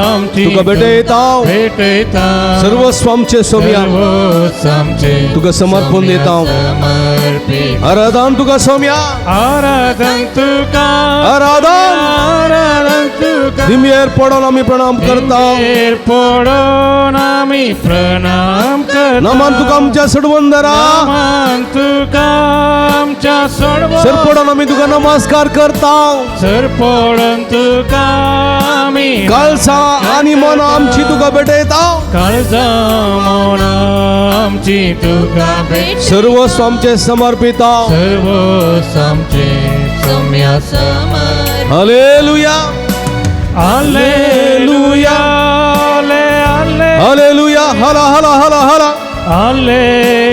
आमची तुका भेटयता, भेटयता. सर्वस्व आमचे सोम्या सर्वोच आमचे तुका समर्पण देता. समर्पित. आराधन तुका सोम्या, आराधन तुका आराधन. आराधन तुका, दिंबेर पडून आम्ही प्रणाम करता. दिंबेर पडून आमी प्रणाम करता. नमन तुका आमच्या सुडवंदरा, नमन तुका आमच्या सर पडून आम्ही तुका नमस्कार करता. सर पडून तुका आमी काळजा आणि मन आमची तुका भेटयता, काळजा मोना आमची तुका भेट. सर्वस्व आमचे समर्पिता. सर्वोच आमचे सोम्या समर्पित. Hallelujah hallelujah hallelujah hallelujah. हला हला हला हला. हालेलुया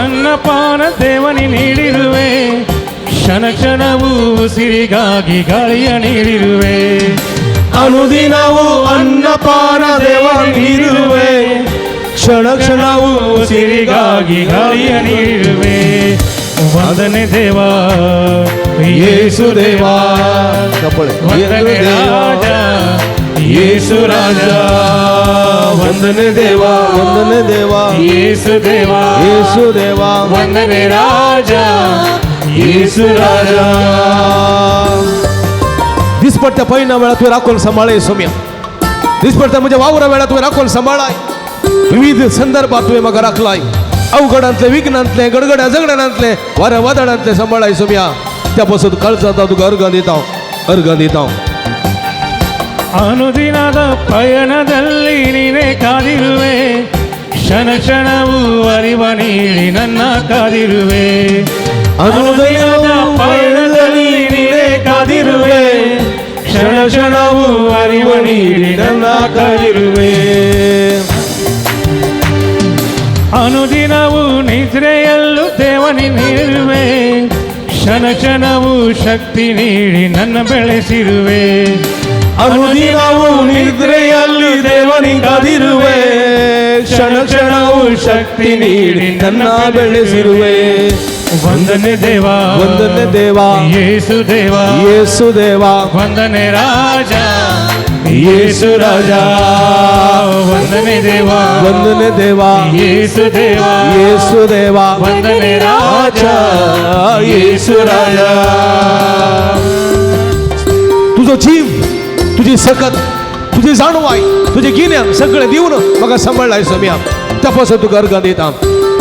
ಅನ್ನಪಾನ ದೇವನಿ ನೀಡಿರುವೆ ಕ್ಷಣ ಕ್ಷಣವೂ ಉಸಿರಿಗಾಗಿ ಗಾಳಿಯ ನೀಡಿರುವೆ ಅನುದಿನವೂ ಅನ್ನಪಾನ ದೇವ ನೀಡಿರುವೆ ಕ್ಷಣ ಕ್ಷಣವೂ ಉಸಿರಿಗಾಗಿ ಗಾಳಿಯ ನೀಡಿರುವೆ ವಂದನೆ ದೇವಾ ಯೇಸು ದೇವಾ ವಂದನೆ ರಾಜ ಯೇಸು ರಾಜ ವಂದನೆ ದೇವ ವಂದನೆ ದೇವ ಯೇಸು ದೇವಾ ಯೇಸು ದೇವ ವಂದನೆ ರಾಜ ಯೇಸु राजा दिसपट्ट्या पहिल्या वेळा तुवें राखून सांबाळय सोम्या दिसपट्ट्या म्हणजे वावरा वेळा तुवें राखून सांबाळाय विविध संदर्भात तुवें म्हाका राखलाय अवघडांतले विघ्नांतले गडगड्या झगड्यांतले वाऱ्या वादळांतले सांबाळाय सोम्या त्या पासून काळजात तुका अर्घ दिता ಅನುದಿನದ ಪಯಣದಲ್ಲಿ ನೀನೇ ಕಾದಿರುವೆ ಕ್ಷಣ ಕ್ಷಣವೂ ಅರಿವ ನೀಡಿ ನನ್ನ ಕಾದಿರುವೆ ಅನುದಿನದ ಪಯಣದಲ್ಲಿ ನೀನೇ ಕಾದಿರುವೆ ಕ್ಷಣ ಕ್ಷಣವೂ ಅರಿವ ನೀಡಿ ನನ್ನ ಕಾದಿರುವೆ ಅನುದಿನವೂ ನಿದ್ರೆಯಲ್ಲೂ ದೇವನಿ ನೀಡುವೆ ಕ್ಷಣ ಕ್ಷಣವೂ ಶಕ್ತಿ ನೀಡಿ ನನ್ನ ಬೆಳೆಸಿರುವೆ ಅನುದಿನವೂ ನಿದ್ರೆಯಲ್ಲಿ ದೇವನಿ ಕಾದಿರುವೆ ಕ್ಷಣ ಕ್ಷಣವೂ ಶಕ್ತಿ ನೀಡಿ ನನ್ನ ಬೆಳೆಸಿರುವೆ ವಂದನೆ ದೇವಾ ವಂದನೆ ದೇವ ಯೇಸು ದೇವಾ ಯೇಸು ದೇವ ವಂದನೆ ರಾಜ ಯೇಸು ರಾಜ ವಂದನೆ ದೇವಾ ವಂದನೆ ದೇವ ಯೇಸು ದೇವಾ ಯೇಸು ದೇವ ವಂದನೆ ರಾಜ ಯೇಸು ರಾಜ तुझो जीव तुझी सकत तुझी जाणवाय तुझे गिन्यान सगळे दिवन म्हाका सांबाळलाय सोम्या त्या पासून तुका अर्घ दिता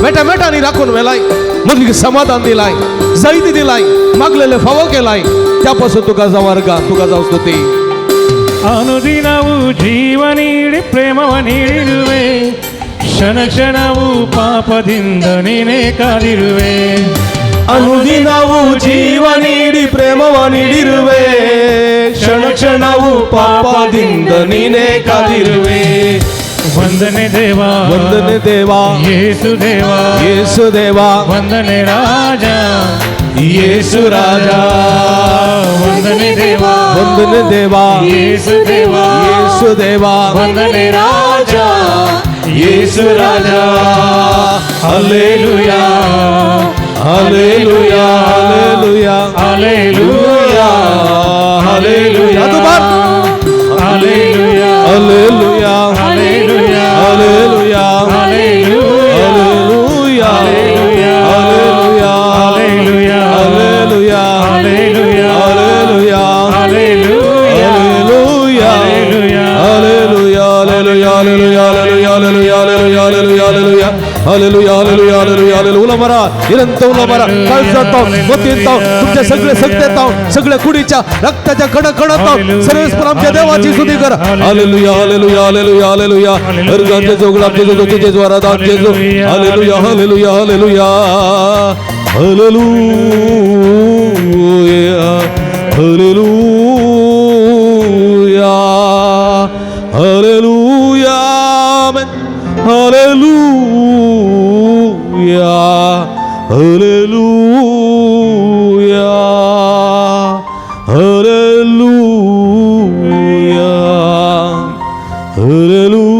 मेटा मेटांनी राखून वेलाय मदीं समाधान दिलाय जायती दिलाय मागलेले फावो केलाय त्या पासून तुका जाव अर्घ तुका जाव स्तुती ಅನುದಿನವೂ ಜೀವ ನೀಡಿ ಪ್ರೇಮವ ನೀಡಿರುವೆ ಕ್ಷಣ ಕ್ಷಣವೂ ಪಾಪದಿಂದ ನೀನೇ ಕಾದಿರುವೆ ಅನುದಿನವೂ ಜೀವ ನೀಡಿ ಪ್ರೇಮವ ನೀಡಿರುವೆ ಕ್ಷಣ ಕ್ಷಣವೂ ಪಾಪದಿಂದ ನೀನೇ ಕಾದಿರುವೆ ವಂದನೆ ದೇವಾ ವಂದನೆ ದೇವ ಯೇಸು ದೇವಾ ಯೇಸು ದೇವ ವಂದನೆ ರಾಜ ಯೇಸು ರಾಜ ವಂದನೆ ದೇವಾ ವಂದನೆ ದೇವ ಯೇಸು ದೇವಾ ಯೇಸು ದೇವ ವಂದನೆ ರಾಜ ಯೇಸು ರಾಜ hallelujah hallelujah hallelujah hallelujah hallelujah hallelujah hallelujah hallelujah hallelujah hallelujah hallelujah hallelujah hallelujah hallelujah hallelujah hallelujah hallelujah hallelujah hallelujah hallelujah hallelujah hallelujah hallelujah hallelujah hallelujah hallelujah hallelujah hallelujah hallelujah उला मारा इरंत उला मारा काळजाताव मोतींताव तुमच्या सगळे सत्तेताव सगळ्या कुडीच्या रक्ताच्या कणकणाताव सर्वेस्पर आमच्या देवाची स्तुती कर हालेलुया हालेलुया हालेलुया हालेलुया अर्गांचे जोगळांचे जो तुझे ज्वारात आमचे जो hallelujah hallelujah hallelujah hallelujah hallelujah hallelujah amen hallelujah hallelujah hallelujah hallelujah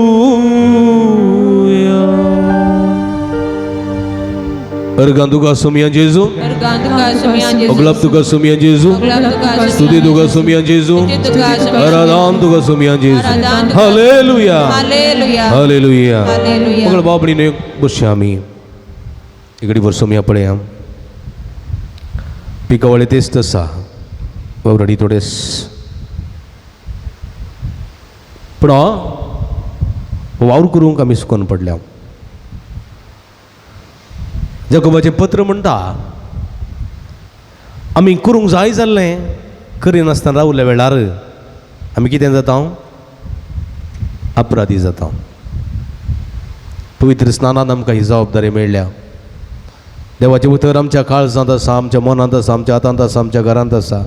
अर्गां तुका सोमिया जेजू अगलाब तुका सोमिया जेजू स्तुती तुका सोमिया जेजू आराधन तुका सोमिया जेजू हालेलुया हालेलुया मगळ बाबडीने बसया आमी इकडे वर सोमिया पळया पिकावळे तेच तसा वावराडी थोडेस पण वावर करूंक आमी सुकोन पडल्या जकोबाचें पत्र म्हणटा आमी करूंक जाय जाल्लें करिनासतना रावल्या वेळार आमी कितें जाता अपराधी जाता पवित्र स्नानान आमकां ही जबाबदारी मेळ्ळ्या देवाचें उतर आमच्या काळजांत आसा आमच्या मनांत आसा आमच्या हातांत आसा आमच्या घरांत आसा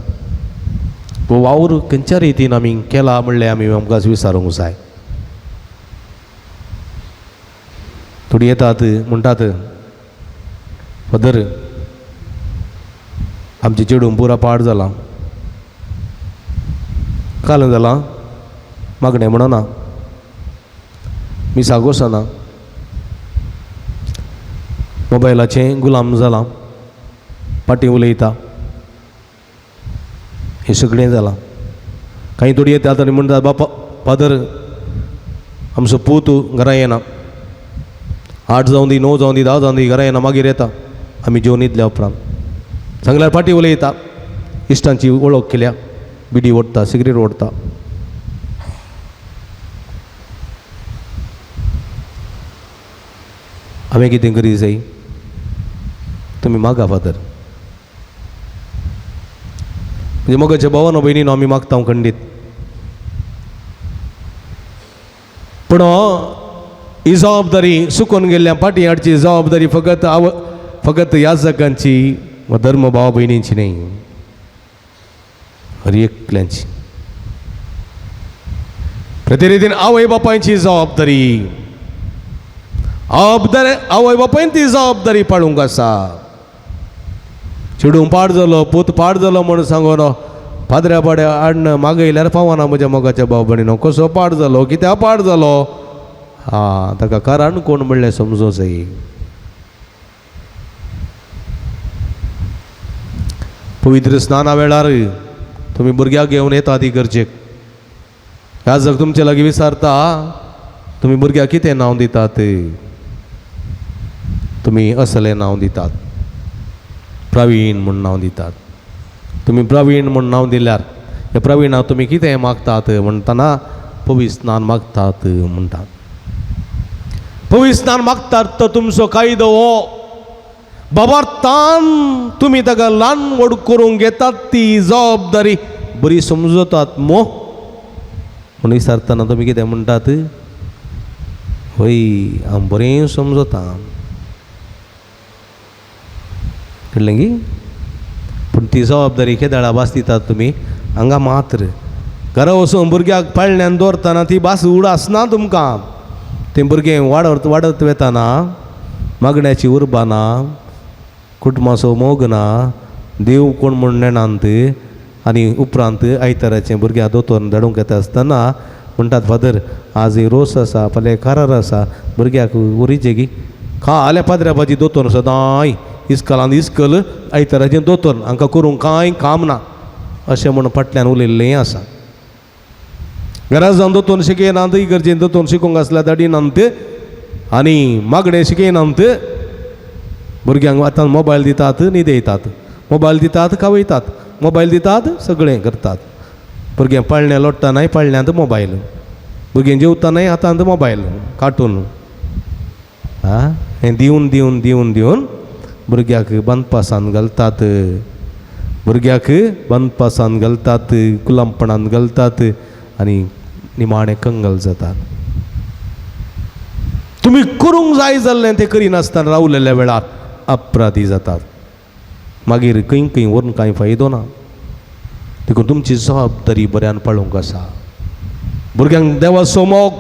वो वावर खंयच्या रितीन आमी केला म्हणलें आमी आमकां विचारूंक जाय थोडी येतात म्हणटात फादर आमचे चेडून पुरा पाड जाला काल जाला मागणें म्हणना मी सागोसाना मोबायलाचें गुलाम जाला पाटी उलयता हे सगळें जालां काही थोडी येतात आनी म्हणटात बापा फादर आमचो पूत घरा येना 8 जावं दी 9 जावं दी 10 जावं दी घरा येना मागीर येता आमी जेवन इतल्या उपरांत सांगल्यार फाटी उलयता इश्टांची वळख केल्या बिडी ओडटा सिगरेट ओडता हांवें कितें करी जाय तुमी मागा फादर म्हणजे मोगाच्या भावानो भयणीनो आमी मागता खंडीत पूण ही जबाबदारी चुकून गेल्ल्या पाटी हाडची जबाबदारी फकत ह्या जगांची वा धर्म भाव भयणींची न्ही हर एकल्यांची प्रती रितीन आवय बापायची जबाबदारी आवय बापायन ती जबाबदारी पाळूंक आसा चेडूं पाड जालो पूत पाड जालो म्हणून सांगून फादऱ्या पाड्या आडन मागयल्यार पावना म्हज्या मोगाच्या भाव भयणीनो कसो पाड जालो कित्याक पाड जालो ताका कारण कोण म्हणलें समजूं जाय पवित्र स्नाना वेळार तुमी भुरग्याक घेवन येतात इगर्जेक ह्या जग तुमचे लागीं विचारता तुमी भुरग्याक कितें नांव दितात तुमी असलें नांव दितात प्रवीण म्हूण नांव दितात तुमी प्रवीण म्हूण नांव दिल्यार हे प्रवीणाक तुमी कितें मागतात म्हणटना पवित्र स्नान मागतात म्हणटात पवित्र स्नान मागतात तो तुमचो कायदो हो बाबार्थान तुमी ताका ल्हान व्हड करूंक घेतात ती जबाबदारी बरी समजतात म्हणून विचारतना तुमी कितें म्हणटात हय हांव बरें समजता कळ्ळें गी पूण ती जबाबदारी केदाळा भास दितात तुमी हांगा मात्र घरा वचून भुरग्याक पाळण्यान दवरतना ती भास उडासना तुमकां तें भुरगें वाडत वेताना मागण्याची उर्बा ना कुटुंबाचो मोग ना देव कोण म्हूण नेणांत आनी उपरांत आयताराचें भुरग्यां दोतोर धाडूंक येता आसतना म्हणटात फादर आज रोस आसा फाल्यां कारार आसा भुरग्याक उरीचें गी खाल्या पाद्र्या भाजी दोतोर सदां इस्कलांत इस्कल आयताराचें दोतोर हांकां करूंक कांय काम ना अशें म्हूण फाटल्यान उलयल्लें आसा घरा जावन दोतोर शिकयनात इगर्जेन दोतोर शिकोवंक आसल्या धाडिनात आनी मागणें शिकयनात भुरग्यांक आतां मोबायल दितात न्हिदयतात मोबायल दितात खावयतात मोबायल दितात सगळें करतात भुरगें पाळणें लोडटानाय पाळण्यांत मोबायल भुरगें जेवतानाय हातांत मोबायल कार्टून हें दिवन दिवन दिवन दिवन भुरग्याक बंदपासान घालतात भुरग्याक बंदपासान घालतात गुलामपणान घालतात आनी निमाणें कंगल जातात तुमी करूंक जाय जाल्लें तें करिनासतना रावलेल्या वेळार अपराधी जातात मागीर खंय खंय व्हरून कांय फायदो ना देखून तुमची जबाबदारी बऱ्यान पाळूंक आसा भुरग्यांक देवाचो मोग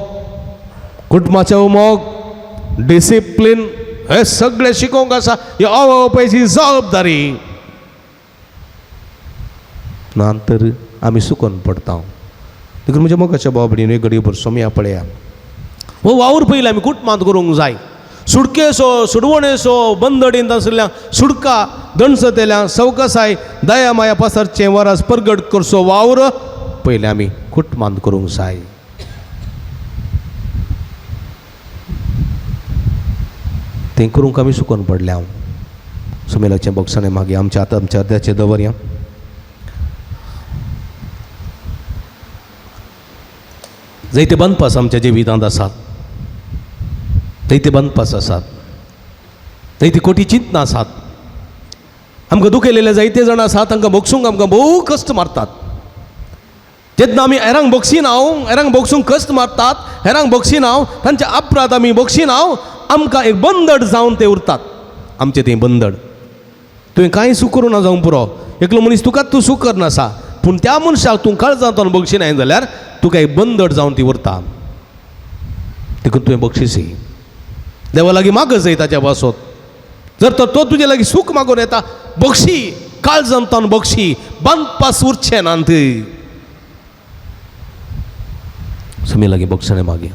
कुटुंबाचो मोग डिसिप्लीन हे सगळें शिकोवंक आसा ही आवय बापायची जबाबदारी नंतर आमी चुकोन पडटा देखून म्हज्या मोगाच्या भाव भयणीन एक घडी भर सोम्या पळया हो वावर पयलीं आमी कुटुंबांत करूंक जाय सुडकेसो सुडवणेसो बंदडींत आसलेल्या सुडका दणसतेल्या सवकासाय दया माया पासरचें वरास परगट करचो वावर पयलीं आमी कुटुंबांत करूंक जाय तें करूंक आमी चुकोन पडले हांव सुमेलाचें बॉक्साणें मागीर आमच्या अर्द्याचें दवरया जायते बंदपास आमच्या जिवितांत आसात जायते बंदपास आसात जायती खोटी चिंतना आसात आमकां दुखयलेले जायते जाण आसात तांकां बोगसूंक आमकां भोव कश्ट मारतात जेन्ना आमी हेरांक बोगसीन हांव हेरांक बोगसूंक कश्ट मारतात हेरांक बोगसीन हांव तांच्या अपराध आमी बोगसीन हांव आमकां एक बंदड जावन ते उरतात आमचें तें बंदड तुवें कांय सूख करूं ना जावं पुरो एकलो मनीस तुकाच तूं सूख करनासा पूण त्या मनशाक तूं काळजांतून बक्षिनाय जाल्यार तुका एक बंदड जावन ती उरता देखून तुवें बक्षिसी देवा लागीं मागत जाय ताच्या वासोत जर तर तो तुझे लागी सुख मागून येता बक्षी काळ जमतान बक्षी बंद पास उरचे नांत समी लागी बक्षणे मागे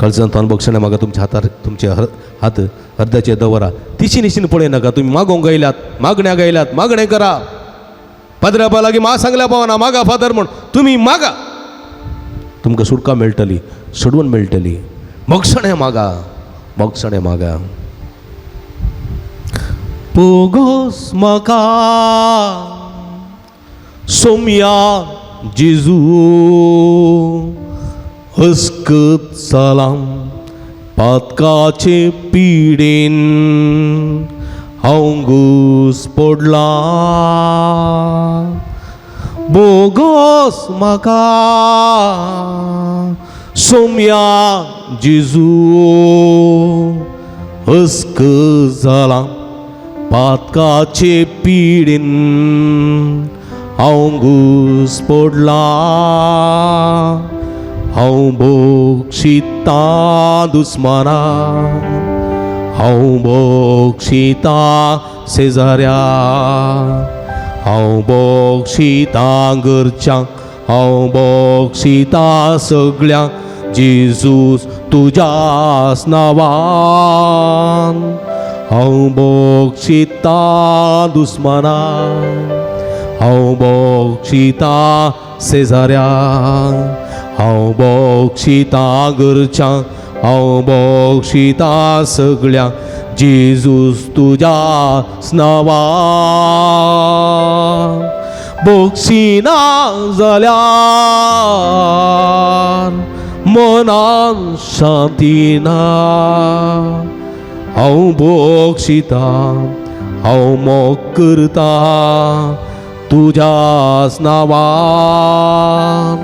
काळजांतान बक्षणे मागा तुमच्या हातार तुमचे हात हृदयाचे दवरा तिशी निशीन पळय नका तुम्ही मागोंक गायल्यात मागणे करा पदरा लागी मा सांगल्या पावना मागा फादर म्हण तुम्ही मागा तुमकां सुटका मेळटली सोडवण मेळटली बक्षणे मागा पोगोस म्हाका सोम्या जेजू हस्कत सालाम पातकाचे पिडेन हांव घुस पडला बोगोस म्हाका सोम्या जेजू हस्क जाला पातकाचे पिडेन हांव घुस पडला हांव बोक्षिता दुस्माना हांव बोक्षिता शेजाऱ्या हांव बोक्षिता घरच्यांक हांव बोक्षिता सगळ्यांक जेजूस तुज्याच नांवान हांव बोक्षिता दुस्माना हांव बोक्षिता शेजाऱ्या हांव बोक्षिता घरच्यांक हांव बोक्षिता सगळ्यांक जेजूस तुज्या नांवान बोक्षिना जाल्यार मनान शांती ना हांव बोक्षिता हांव मोग करता तुज्याच नांवान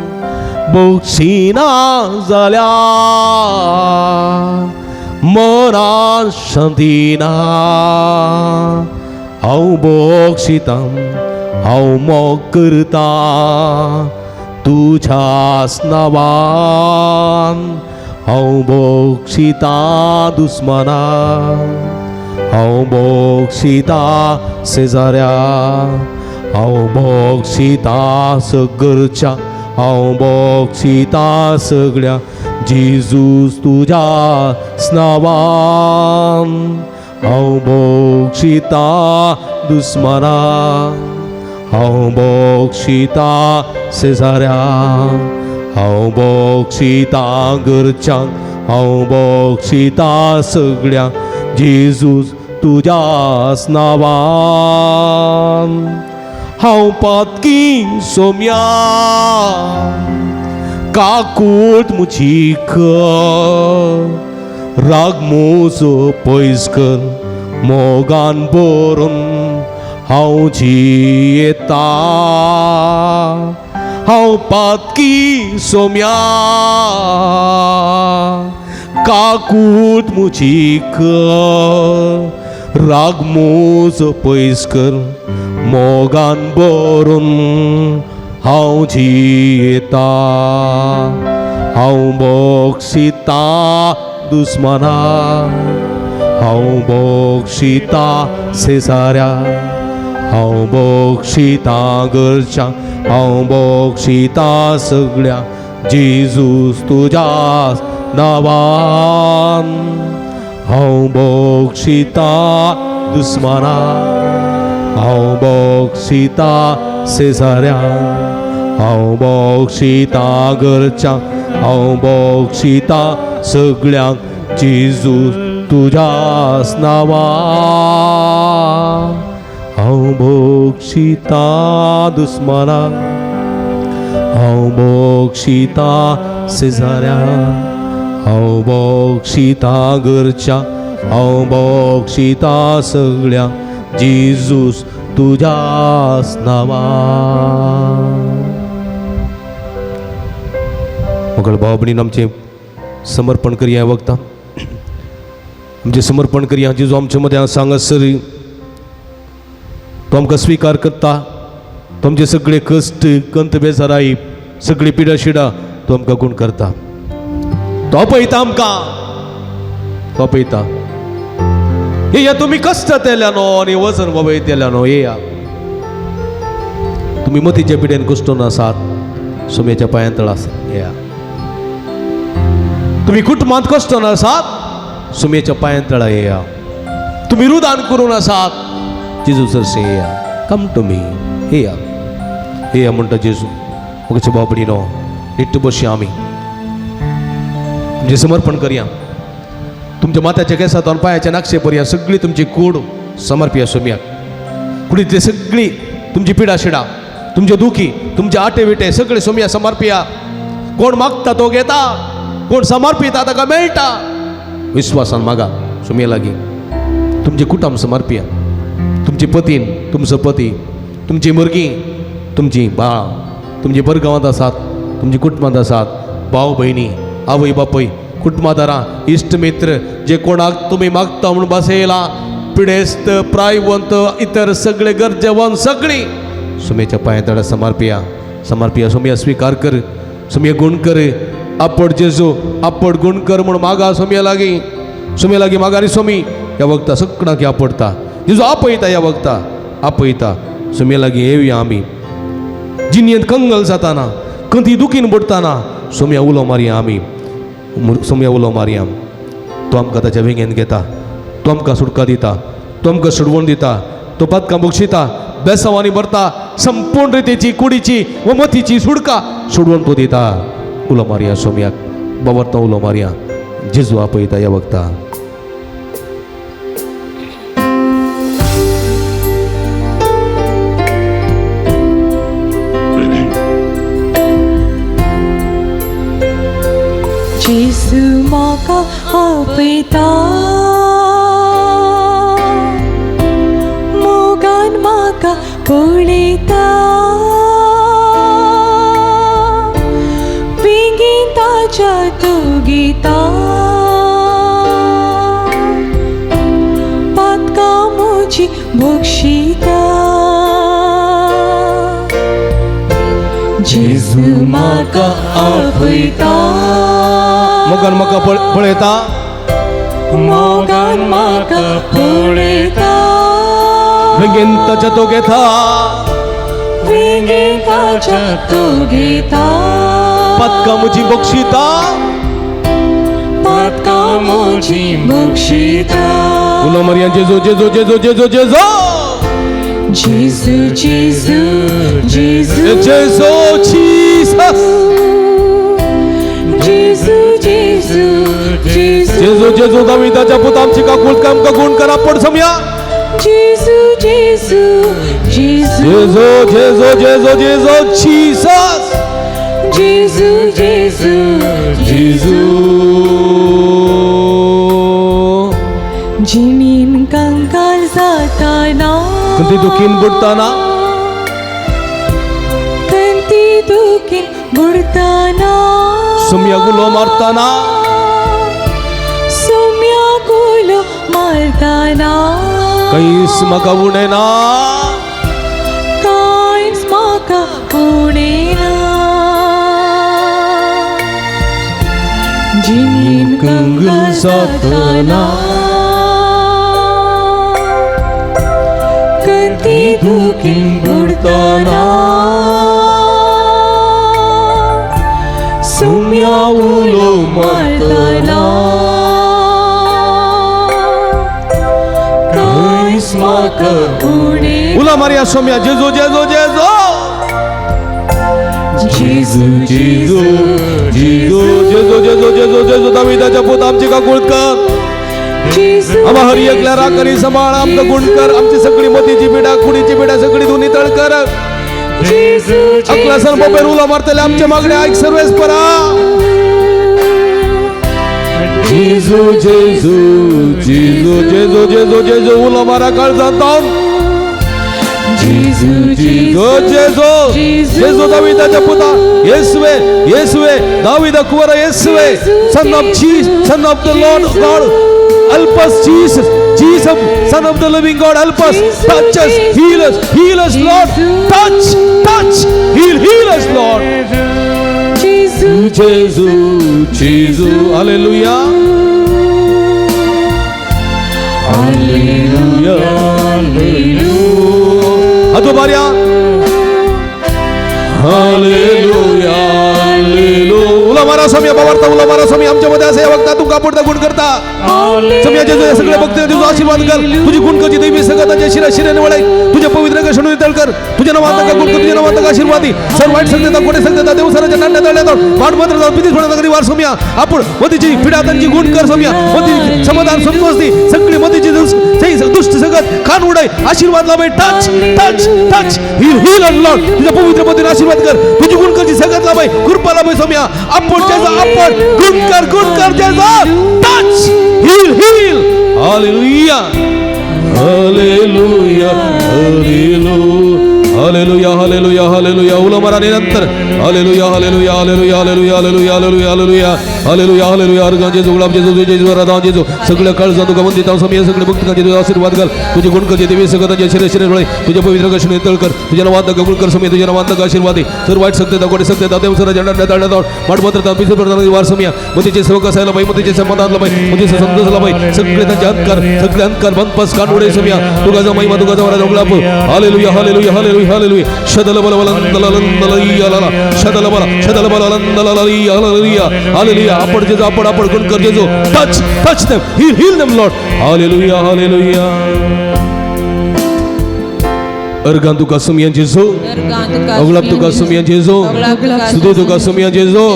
बोक्षिना जाल्यार मनान शांती ना हांव बोक्षिता हांव मोग करता तुज्याच नांवान हांव बोक्षिता दुस्माना हांव बोक्षिता शेजाऱ्या हांव बोक्षिता घरच्या हांव बोक्षिता सगळ्या जेजूस तुज्या नांवान हांव बोक्षिता दुस्माना हांव बोक्षिता शेजाऱ्या हांव बोक्षिता घरच्यांक हांव बोक्षिता सगळ्या जेजूस तुज्याच नांवान हांव पातकी सोम्या काकूट मुचीक राग मोजो पयस कर मोगान बरोवन हांव जियेता हांव पातकी सोम्या काकूट मुचीक राग मोज पयस कर मोगान बरोवन हांव जियेता हांव बोक्षिता दुस्माना हांव बोक्षिता शेजाऱ्या हांव बोक्षिता घरच्यांक हांव बोक्षिता सगळ्या जेजूस तुज्याच नांवान हांव बोक्षिता दुस्माना हांव बोक्षिता शेजाऱ्या हांव बोक्षिता घरच्यांक हांव बोक्षिता सगळ्यांक जेजूस तुज्याच नांवान हांव बोक्षिता दुस्माना हांव बोक्षिता शेजाऱ्या हांव बोक्षिता घरच्या हांव बोक्षिता सगळ्या जेजूस तुज्याच नांवान मोगळ भाव भयणीन आमचें समर्पण करया ह्या वक्तान आमचें समर्पण करया जेजू आमचे मदें सांगासर तो आमकां स्विकार करता तो आमचे सगळे कश्ट कंत बेजाराई सगळी पिडा शिडा तो आमकां गुण करता तो पळयता आमकां तो पळयता हे या तुम्ही कष्ट तेल्यानो आणि वजन वबय तेल्यानो हे या तुम्ही मतीच्या पिढ्यान कुस्टून आसात सुमेच्या पांयां तळ आसात हे या तुम्ही कुटुंबात कष्टून आसात सुमेच्या पांयां तळ हे या तुम्ही रुदान करून आसात जेजू सरसे हे या कम टू मी हे या म्हणटा जेजू मुगचे बाबडीनो नीट बशी आम्ही म्हणजे समर्पण करूया तुमच्या माथ्याच्या केसात आणि पायाच्या नाक्षे पर्या सगळी तुमची कूड समर्पिया सोम्याक कुडीतली सगळी तुमची पिडा शिडा तुमचे दुखी तुमचे आटे विटे सगळे सोम्या समर्पिया कोण मागता तो घेता कोण समर्पिता ताका मेळटा विश्वासान मागा सोम्या लागी तुमचे कुटुंब समर्पिया तुमची पतीन तुमचो पती तुमची भुरगीं तुमची बाळ तुमची परगांवांत आसात तुमची कुटुंबांत आसात भाव भयणी आवय बापय कुटुंबादारां इश्ट मित्र जे कोणाक तुम्ही मागता म्हणून बसयला पिडेस्त प्रायवंत इतर सगळे गरजेवंत सगळी सुमेच्या पांयां समर्पिया सुमिया स्वीकार कर सुमिया गुण कर आपड जेजू आपड गुण कर म्हणून मागा सुमिया लागी मागा आणि सोमी या वक्ता सगळ्यांक आपडता जेजू आपयता या वक्ता आपयता सुमिया लागी येवया आमी जिनियेंत कंगल जाताना कंती दुखीन बुडताना सोम्या उलो मारया आमी सोम्या उलो मारया तो आमकां ताच्या वेंगेन घेता तो आमकां सुटका दिता तो आमकां सोडवून दिता तो पदकां बक्षिता बेसांवांनी भरता संपूर्ण रितीची कुडीची व मतीची सुडका सोडवून तो दिता उलो मारया सोम्याक बाबरता उलो मारया जेजू आपयता या वक्ता जेजू म्हाका आपयता मोगान म्हाका पळयता बेगीन ताच्या तो गिता पातकां म्हजी बक्षिता जेजू म्हाका आपयता मोगान म्हाका पळयता मोगान म्हाका पळयता वेंगेन ताच्या तो घेता वेंगेन ताच्या तो घेता पदकां म्हजी बक्षिता पातकां म्हजी बक्षिता उलो मारया जेजू जेजू जेजू जेजू जेजू जेजू जेजू जेजू जेजू जीसस जेजू जेजू जेजू जेजू जेजू दाविदाच्या पुता आमची काकूळ काम का गुण करा पड समया जेजू जेजू जेजू जेजू जेजू जेजू जेजू जीसस जेजू जेजू जेजू जिणीन कंकाल जाताना कंती दुखीन बुडताना कंती दुखीन बुडताना सुम्या गुलो मारताना सुम्या गुलो मारताना काहीच म्हाका उणेना कांयच म्हाका उणेना जिणीन कंकाल जाताना कंती दुखीन बुडताना सुम्या उलो मारताना कांयच म्हाका उणेना उला मारया सोम्या जेजू जेजू जेजू जेजू जेजू जेजू जेजू जेजू जेजू जेजू दाविदाच्या पुता आमची काकूळ कर जेजू आम्हा हरी एकल्या राखणी सांभाळ आमचं गुण कर आमची सगळी मतीची पिढा कुडीची पिढा सगळी दोन्ही तळ कर जेजू अकला सण बाबा उला मारतले आमचे मागणे ऐक सर्वेस परा जेजू जेजू जेजू जेजू जेजू जेजू उला मारा काळजात जेजू जेजू जेजू जेजू दाविदाच्या पुता येसुवे येसुवे दाविदा कुवरा येसुवे son of Jesus son of the Lord God help us Jesus Jesus son of the living God help us touch us heal us Lord touch heal us Lord Jezu Jezu Jezu hallelujah hallelujah hallelujah हातो बाऱ्या hallelujah hallelujah उला मारा समया बावरता उला मारा समया आमच्यामध्ये असे या वक्ता तू कापडता गुण करता समया जे सगळे भक्त तुझा आशीर्वाद कर तुझी गुण करची दैवी सगळ्यांच्या शिराने वळे तुझ्या पवित्र कशणून तळ कर तुझ्या नावात का गुण कर तुझ्या नावात का आशीर्वादी सर्व वाईट सगळ्यांना कोणी सगळ्यांना देव सराच्या नाट्य तळल्यात पाठ मात्र जाऊ पिती सोडा नगरी वार समया आपण मधीची पिढातांची गुण कर समया मधी समाधान संतोषती सगळी मधीची दुष्ट सगळं खान उडाय आशीर्वाद लाभे touch touch touch heal Lord तुझ्या पवित्र पतीने आशीर्वाद कर तुझी गुण करची सगळ्यात लाभे कृपा लाभे समया आपण त्याचा आपण गुण कर त्याचा touch heal hallelujah hallelujah hallelujah hallelujah hallelujah उला मारा निरंतर hallelujah hallelujah hallelujah hallelujah hallelujah hallelujah hallelujah hallelujah hallelujah अर्गा जेजू गुलाब जेजू राधा जेजू सगळ्या काळ जातो का वंदित समय सगळे भक्त का जेजू आशीर्वाद कर तुझे गुण कर देवी सगळ्यांच्या शिरे वळे तुझ्या पवित्र कशून तळ कर तुझ्या नावात का गुण कर समय तुझ्या नावात का आशीर्वादी सर्व वाईट सत्य दाखवते सत्य देव सराच्या नाट्य तळल्यात पाठपत्र पिसे प्रधान वार समया मतीचे सेवक असायला पाहिजे मतीचे समाधानला पाहिजे मतीचे संतोषला पाहिजे सगळे त्यांचे अंतकार बंद पास कान उडे समया तुझा महिमा तुझा वरा गुलाब हालेलुया हालेलुया हालेलुया हालेलुया शदल बल बलंदललंदलयला शदल बल हालेलुया हालेलुया आपण जे आपण गुण कर जेजो touch them heal them lord hallelujah hallelujah अर्गान तुका समया जेजो अगलाब तुका समया जेजो सुदो तुका समया जेजो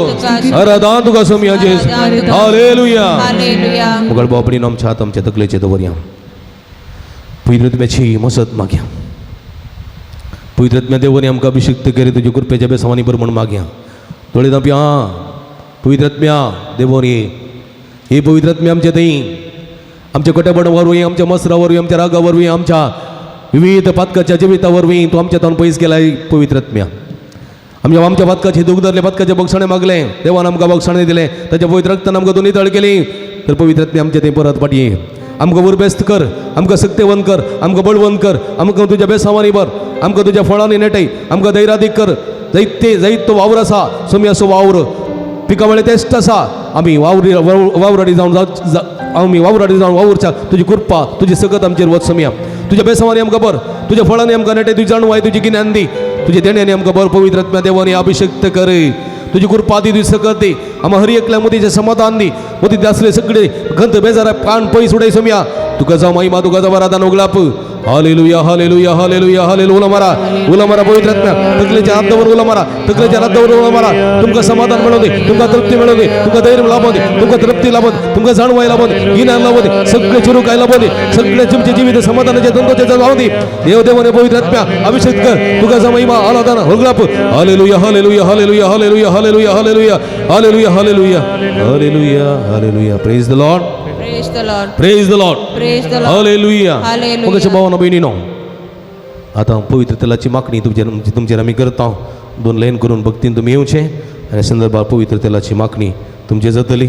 आराधन तुका समया जेजो हालेलुया मुगल बापणी नाम छात आमच्या तकलेचे दवरया पवित्रत्म्याची मसत माग्या पवित्रत्म्या देवाने आमकां अभिषेक करे तुझ्या कृपेच्या बेसावानी बरं म्हणून माग्या थोडे दांप्या पवित्रत्म्या देवानी हे पवित्रत्म्या आमच्या थंय आमच्या कट्यापणावरवी आमच्या मसरावरवी आमच्या रागावरवी आमच्या विविध पातकाच्या जिवितावरवी तू आमच्या तावन पयस केलाय पवित्रत्म्या आमच्या पातकाचे दुख धरले पातकाचे बक्षणे मागले देवान आमकां बक्षणे दिले त्याच्या पवित्र रक्तान आमकां दोन्ही तळ केली तर पवित्रत्म्या आमच्या थंय परत पाटये आमकां उरबेस्त कर आमकां सक्तेवन कर आमकां बळवंत कर आमकां तुझ्या बेसावानी भर आमकां तुझ्या फळांनी नेटय आमकां धैर्यादीक कर जैत तो वावर आसा सोमी असो वावर पिका वेळे तेस्ट आसा आमी वावराडी जावन आमी वावराडी जावन वावरच्या तुजी कृपा तुजी सकत आमचेर वच सोम्या तुझ्या बेसावानी आमकां बर तुझ्या फळांनी आमकां नेटय तुजी जाणवाय तुजी गिन्यान दी तुझ्या देण्यानी आमकां बर पवित्रत्म्या देवानी अभिषेक कर तुझी कृपा दी तुझी सकत दी आम्हा हर एकल्या मतीचे समाधान दी मती असले सगळे गंध बेजारा प्राण पयस उडय सोम्या तुका जावं महिमा तुका जावं आराधना उगलाप हालेलुया हालेलुया हालेलुया हालेलुया उला मारा पवित्रत्म्या तकलेच्या हातावर उला मारा तकलेच्या हातावर उला मारा तुमका समाधान मिळवू दे तुमका तृप्ती मिळवू दे तुमका धैर्य लाभू दे तुमका तृप्ती लाभू दे तुमका जाणवाय लाभू दे गिन्यान लाभू दे सगळे चिरू काय लाभू दे सगळे तुमचे जीवित समाधानाचे धंदोचे जाऊ दे देवाने पवित्रत्म्या अभिषेक कर तुका जावं महिमा आराधना उगलाप hallelujah hallelujah hallelujah hallelujah hallelujah hallelujah hallelujah hallelujah hallelujah hallelujah praise the Lord Praise the Lord. Praise the Lord Praise the Lord. Hallelujah Hallelujah. मग भावांनो बहिणीनो आता पवित्र तेलाची मागणी तुमचेर आमी करता 2 लाईन करून भक्तीन तुम्ही येवचे आणि संदर्भात पवित्र तेलाची मागणी तुमचे जातली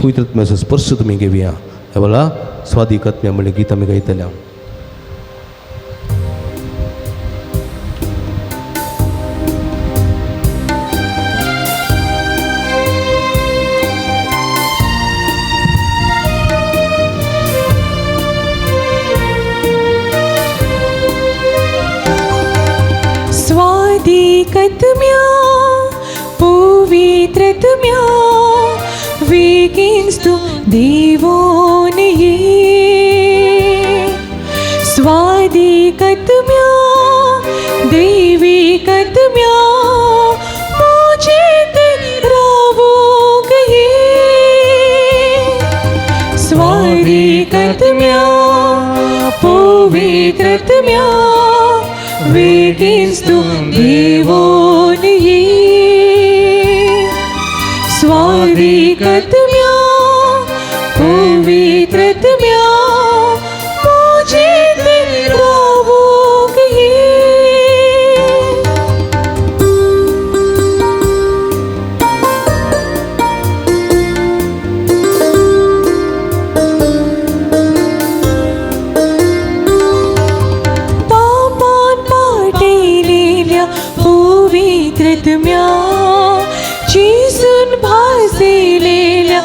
पवित्रत्म्याचो स्पर्श तुम्ही घेवया ह्या वेळा स्वादिकात्म्या म्हणले गीत आमी गायतल्या स्वादिकत्म्या पवित्रत्म्या वेगिंस्तु देवोन ये स्वादिकत्म्या दैविकत्म्या मोजेत रावोग ये स्वादिकत्म्या पवित्रत्म्या वेगिंस्तु देवोन ये स्वादिकत्म्या पवित्रत्म्या मोजेत रावोग ये पवित्रत्म्या चिसून भाजलेल्या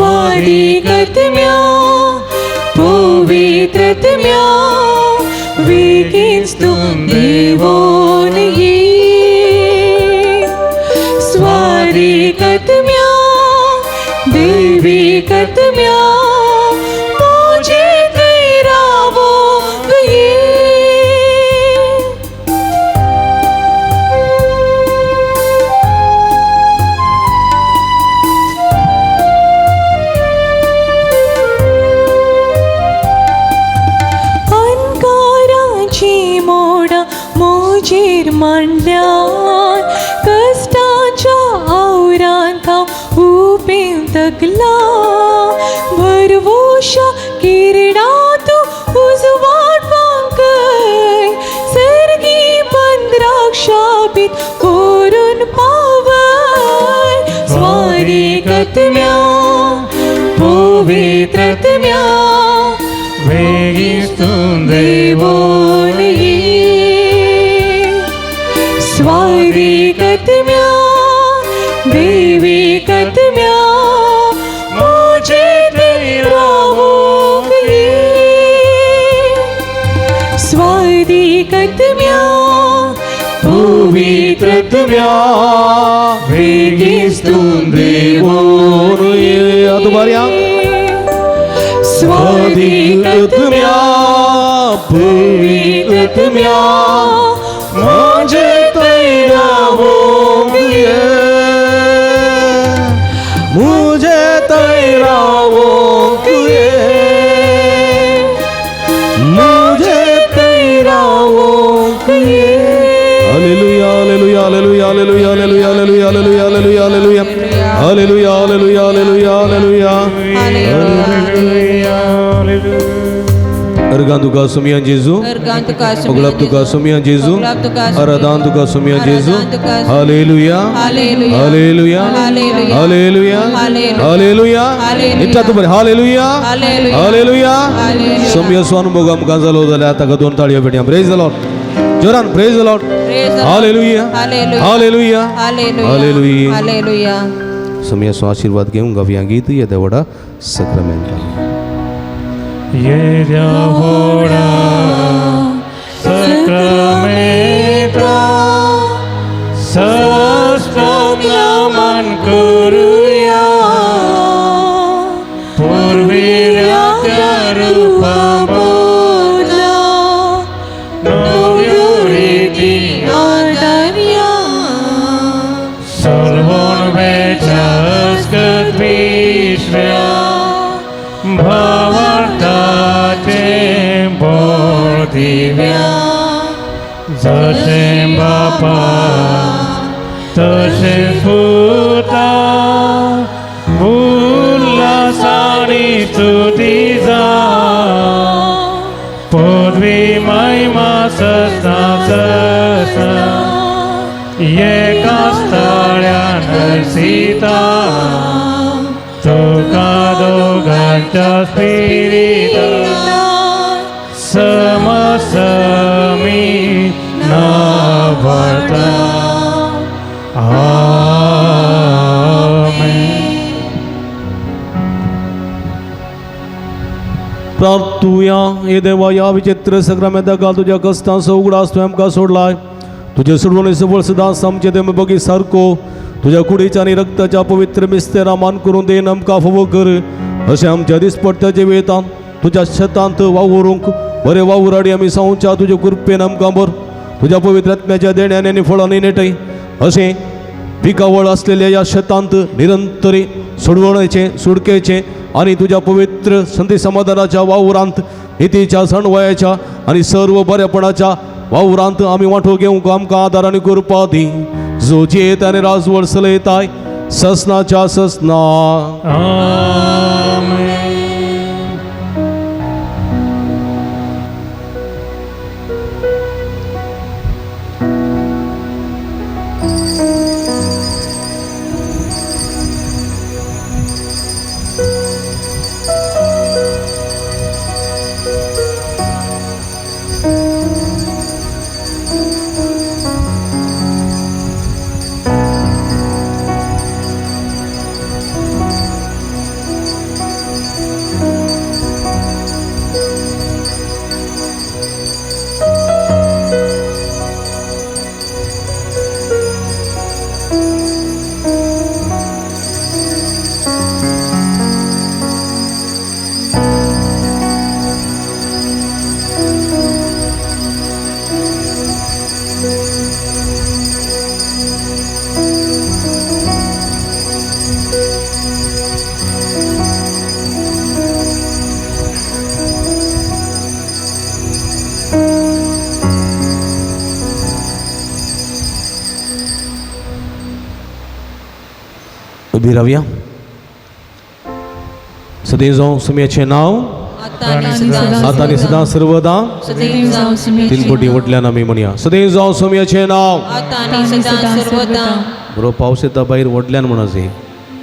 स्वादिकत्म्या पवित्रत्म्या vilken stund देवोन ये स्वादिकत्म्या देविकत्म्या मुझे तेरा भोग ये अंकाराची मोडा मोजेर मांडल्यान कष्टाच्या आवरान काम उपेन तकला भरवोशा किरणात उजवाड पांकय सर्गी पंद्राक्षापीत कोरून पावय स्वादिकत्म्या पवित्रत्म्या वेगिस्तून देवोन ये स्वादिकत्म्या देविकत्म्या मुझे तेरा भोग ये स्वादिकत्म्या पवित्रत्म्या वेगिस्तून देवोन ये अतुबार्या स्वादिकत्म्या पवित्रत्म्या मुझे तेरा भोग ये मुझे तेरा भोग ये मुझे तेरा भोग ये hallelujah hallelujah hallelujah hallelujah hallelujah hallelujah hallelujah hallelujah hallelujah hallelujah hallelujah hallelujah Ergan tuka sumian Jesu, Oglap tuka sumian Jesu, Aradan tuka sumian Jesu. Haleluya, Haleluya, Haleluya, Haleluya. Ita tu ber Haleluya, Haleluya. Sumia suan bogam ganzalo dalaya tagadon taliya betiam. Praise the Lord. Joran, praise the Lord. Haleluya, Haleluya, Haleluya, Haleluya. Sumia suan आशीर्वाद घेऊंगा व्यांगीत ये देवड़ा सक्रमेंट ये देवड़ा सक्रमेंटा सस्तोत्रमन करूया पूर्वीर्या रूपा बोला नव्योरीति आदर्या सर्वोन वेचस्कत विश्व्या भावार्थाचे बोधिव्या जसे बापा तसे सुता उल्हासाने स्तुतीचा पदवी महिमा सस्ता सस्ता एका स्थळ्यान सीता तुका दोघांच्या स्पिरिता समसमी नभरता आमेन. प्रार्थूया हे देवा या विचित्र सक्रमेंताका तुझ्या कष्टांचा उघडा स्वयंका सोडलाय तुझे सोडवणे सबळ सदा समचे देव बघी सारको तुझ्या कुडीच्या आणि रक्ताच्या पवित्र मिस्तेरा मान करून दे नमका फवो कर असे आमच्या दिसपट्ट्याचे वेतान तुझ्या शतांत वावरूंक बरे वावराडी आम्ही सांगूच्या तुझ्या कृपे नमका बर तुझ्या पवित्र आत्म्याच्या देण्याने आणि फळाने नेटय असे पिकावळ असलेल्या या शतांत निरंतरी सोडवण्याचे सुडकेचे आणि तुझ्या पवित्र संधी समाधानाच्या वावरांत नीतीच्या सणवयाच्या आणि सर्व बऱ्यापणाच्या वावरांत आम्ही वाटो घेऊन आमका आधार आणि कृपा दी जो जेत आणि राजवळसले येताय ससनाच्या ससना आमेन. उभी राहूया. सदैव जावं सुमयाचें नांव आता आणि सदा आता आणि सदा सर्वदा सदैव जावं सुमयाचें तीन बोटी वटल्यान आमी म्हणया सदैव जावं सुमयाचें नांव. आता आणि सदा सर्वदा बरो पावस येता भायर वटल्यान म्हणचे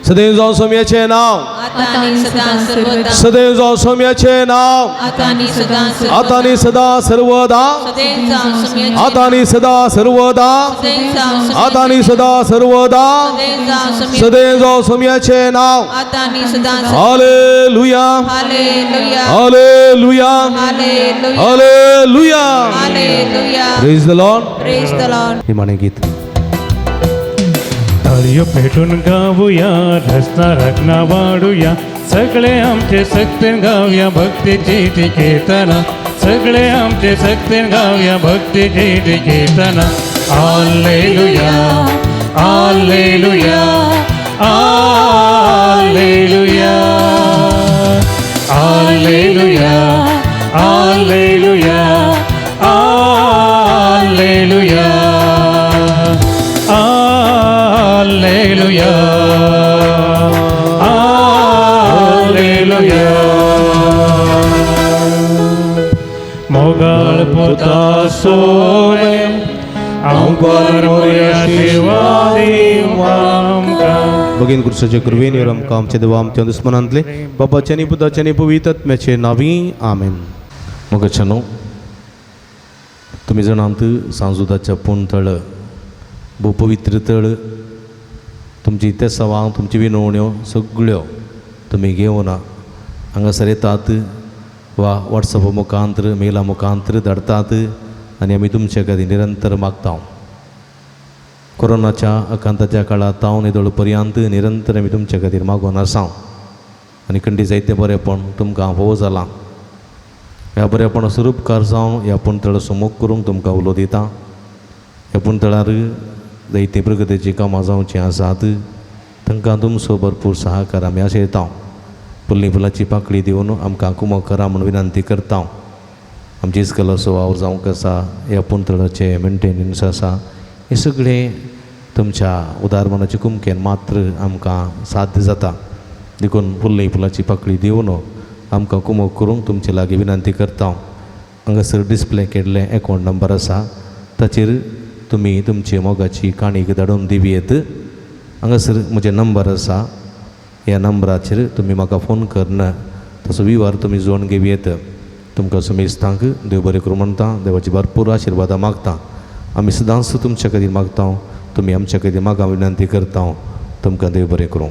सदैव जावं सुमयाचें नांव. आता आणि सदा सर्वदा सदैव जावं सुमयाचें नांव. आता आणि सदा आता आणि सदा सर्वदा सदैव जावं सुमयाचें आता आणि सदा सर्वदा सदैव जावं आता आणि सदा सर्वदा सदैव जावं सुमयाचें सदैव जावं सुमयाचें नांव. आता आणि सदा hallelujah hallelujah hallelujah hallelujah hallelujah. Hallelujah. Praise the Lord. Praise the Lord. हे माने गीत ताळयो पेटून गाऊया रस्ता रत्ना वाढूया सगळे आमचे सक्तीन गाऊया भक्तीची कीर्तना सगळे आमचे सक्तीन गाऊया भक्तीची कीर्तना. Hallelujah hallelujah hallelujah hallelujah hallelujah hallelujah hallelujah hallelujah. मोगाळ पोता सोने आमकां सेवा दिवामका. भगीन कृष्णाचे कृपेन आमकां आमच्या देवा आमच्या दुस्मनांतले बापाचे आनी पुताचे आनी पवित्र आत्म्याचे नांवी आमेन. मोगाच्यानो तुमी जाणांत सांजुदाच्या पुणतळ भोव पवित्र तळ तुमची ते सवां तुमची विनवण्यो सगळ्यो तुमी घेवन हांगासर येतात वा वॉट्सॅप मुखांतर मेला मुखांतर धाडतात आनी आमी तुमचे खातीर निरंतर मागता. कोरोनाच्या आकांताच्या काळात तावन येदोळ पर्यंत निरंतर आमी तुमचे खातीर मागून आसा आनी खंडी जायते बरेपण तुमकां फोव जालां. ह्या बरेपण स्वरूपकार जावन ह्या पुणतळ सुमोग करूंक तुमकां उलो दिता. ह्या पुणतळार जायती प्रगतीची कामां जावचीं आसात तांकां तुमचो भरपूर सहकार आमी आशेता. फुल्ली फुलाची पाकळी दिवन आमकां कुमो करा म्हूण विनंती करता. आमची इस्कलाचो वावर जावंक आसा ह्या पुणतळाचे मेंटेनन्स आसा हे सगळें तुमच्या उदारमनाचे कुमकेन मात्र आमकां साध्य जाता. देखून फुल्ली फुलाची पाकळी दिवन आमकां कुमो करूंक तुमचे लागीं विनंती करता. हांगासर डिस्प्ले केल्ले अकावंट नंबर आसा ताचेर तुमी तुमची मोगाची काणीक धाडून दिवयेत. हांगासर म्हजे नंबर आसा ह्या नंबराचेर तुमी म्हाका फोन करना तसो विवार तुमी जोडून घेवयेत. तुमकां सुमेस्तांक देव बरें करूं म्हणटा. देवाची भरपूर आशिर्वादां मागता. आमी सदांच तुमच्या खातीर मागता. तुमी आमच्या खातीर म्हाका विनंती करता. तुमकां देव बरें करूं.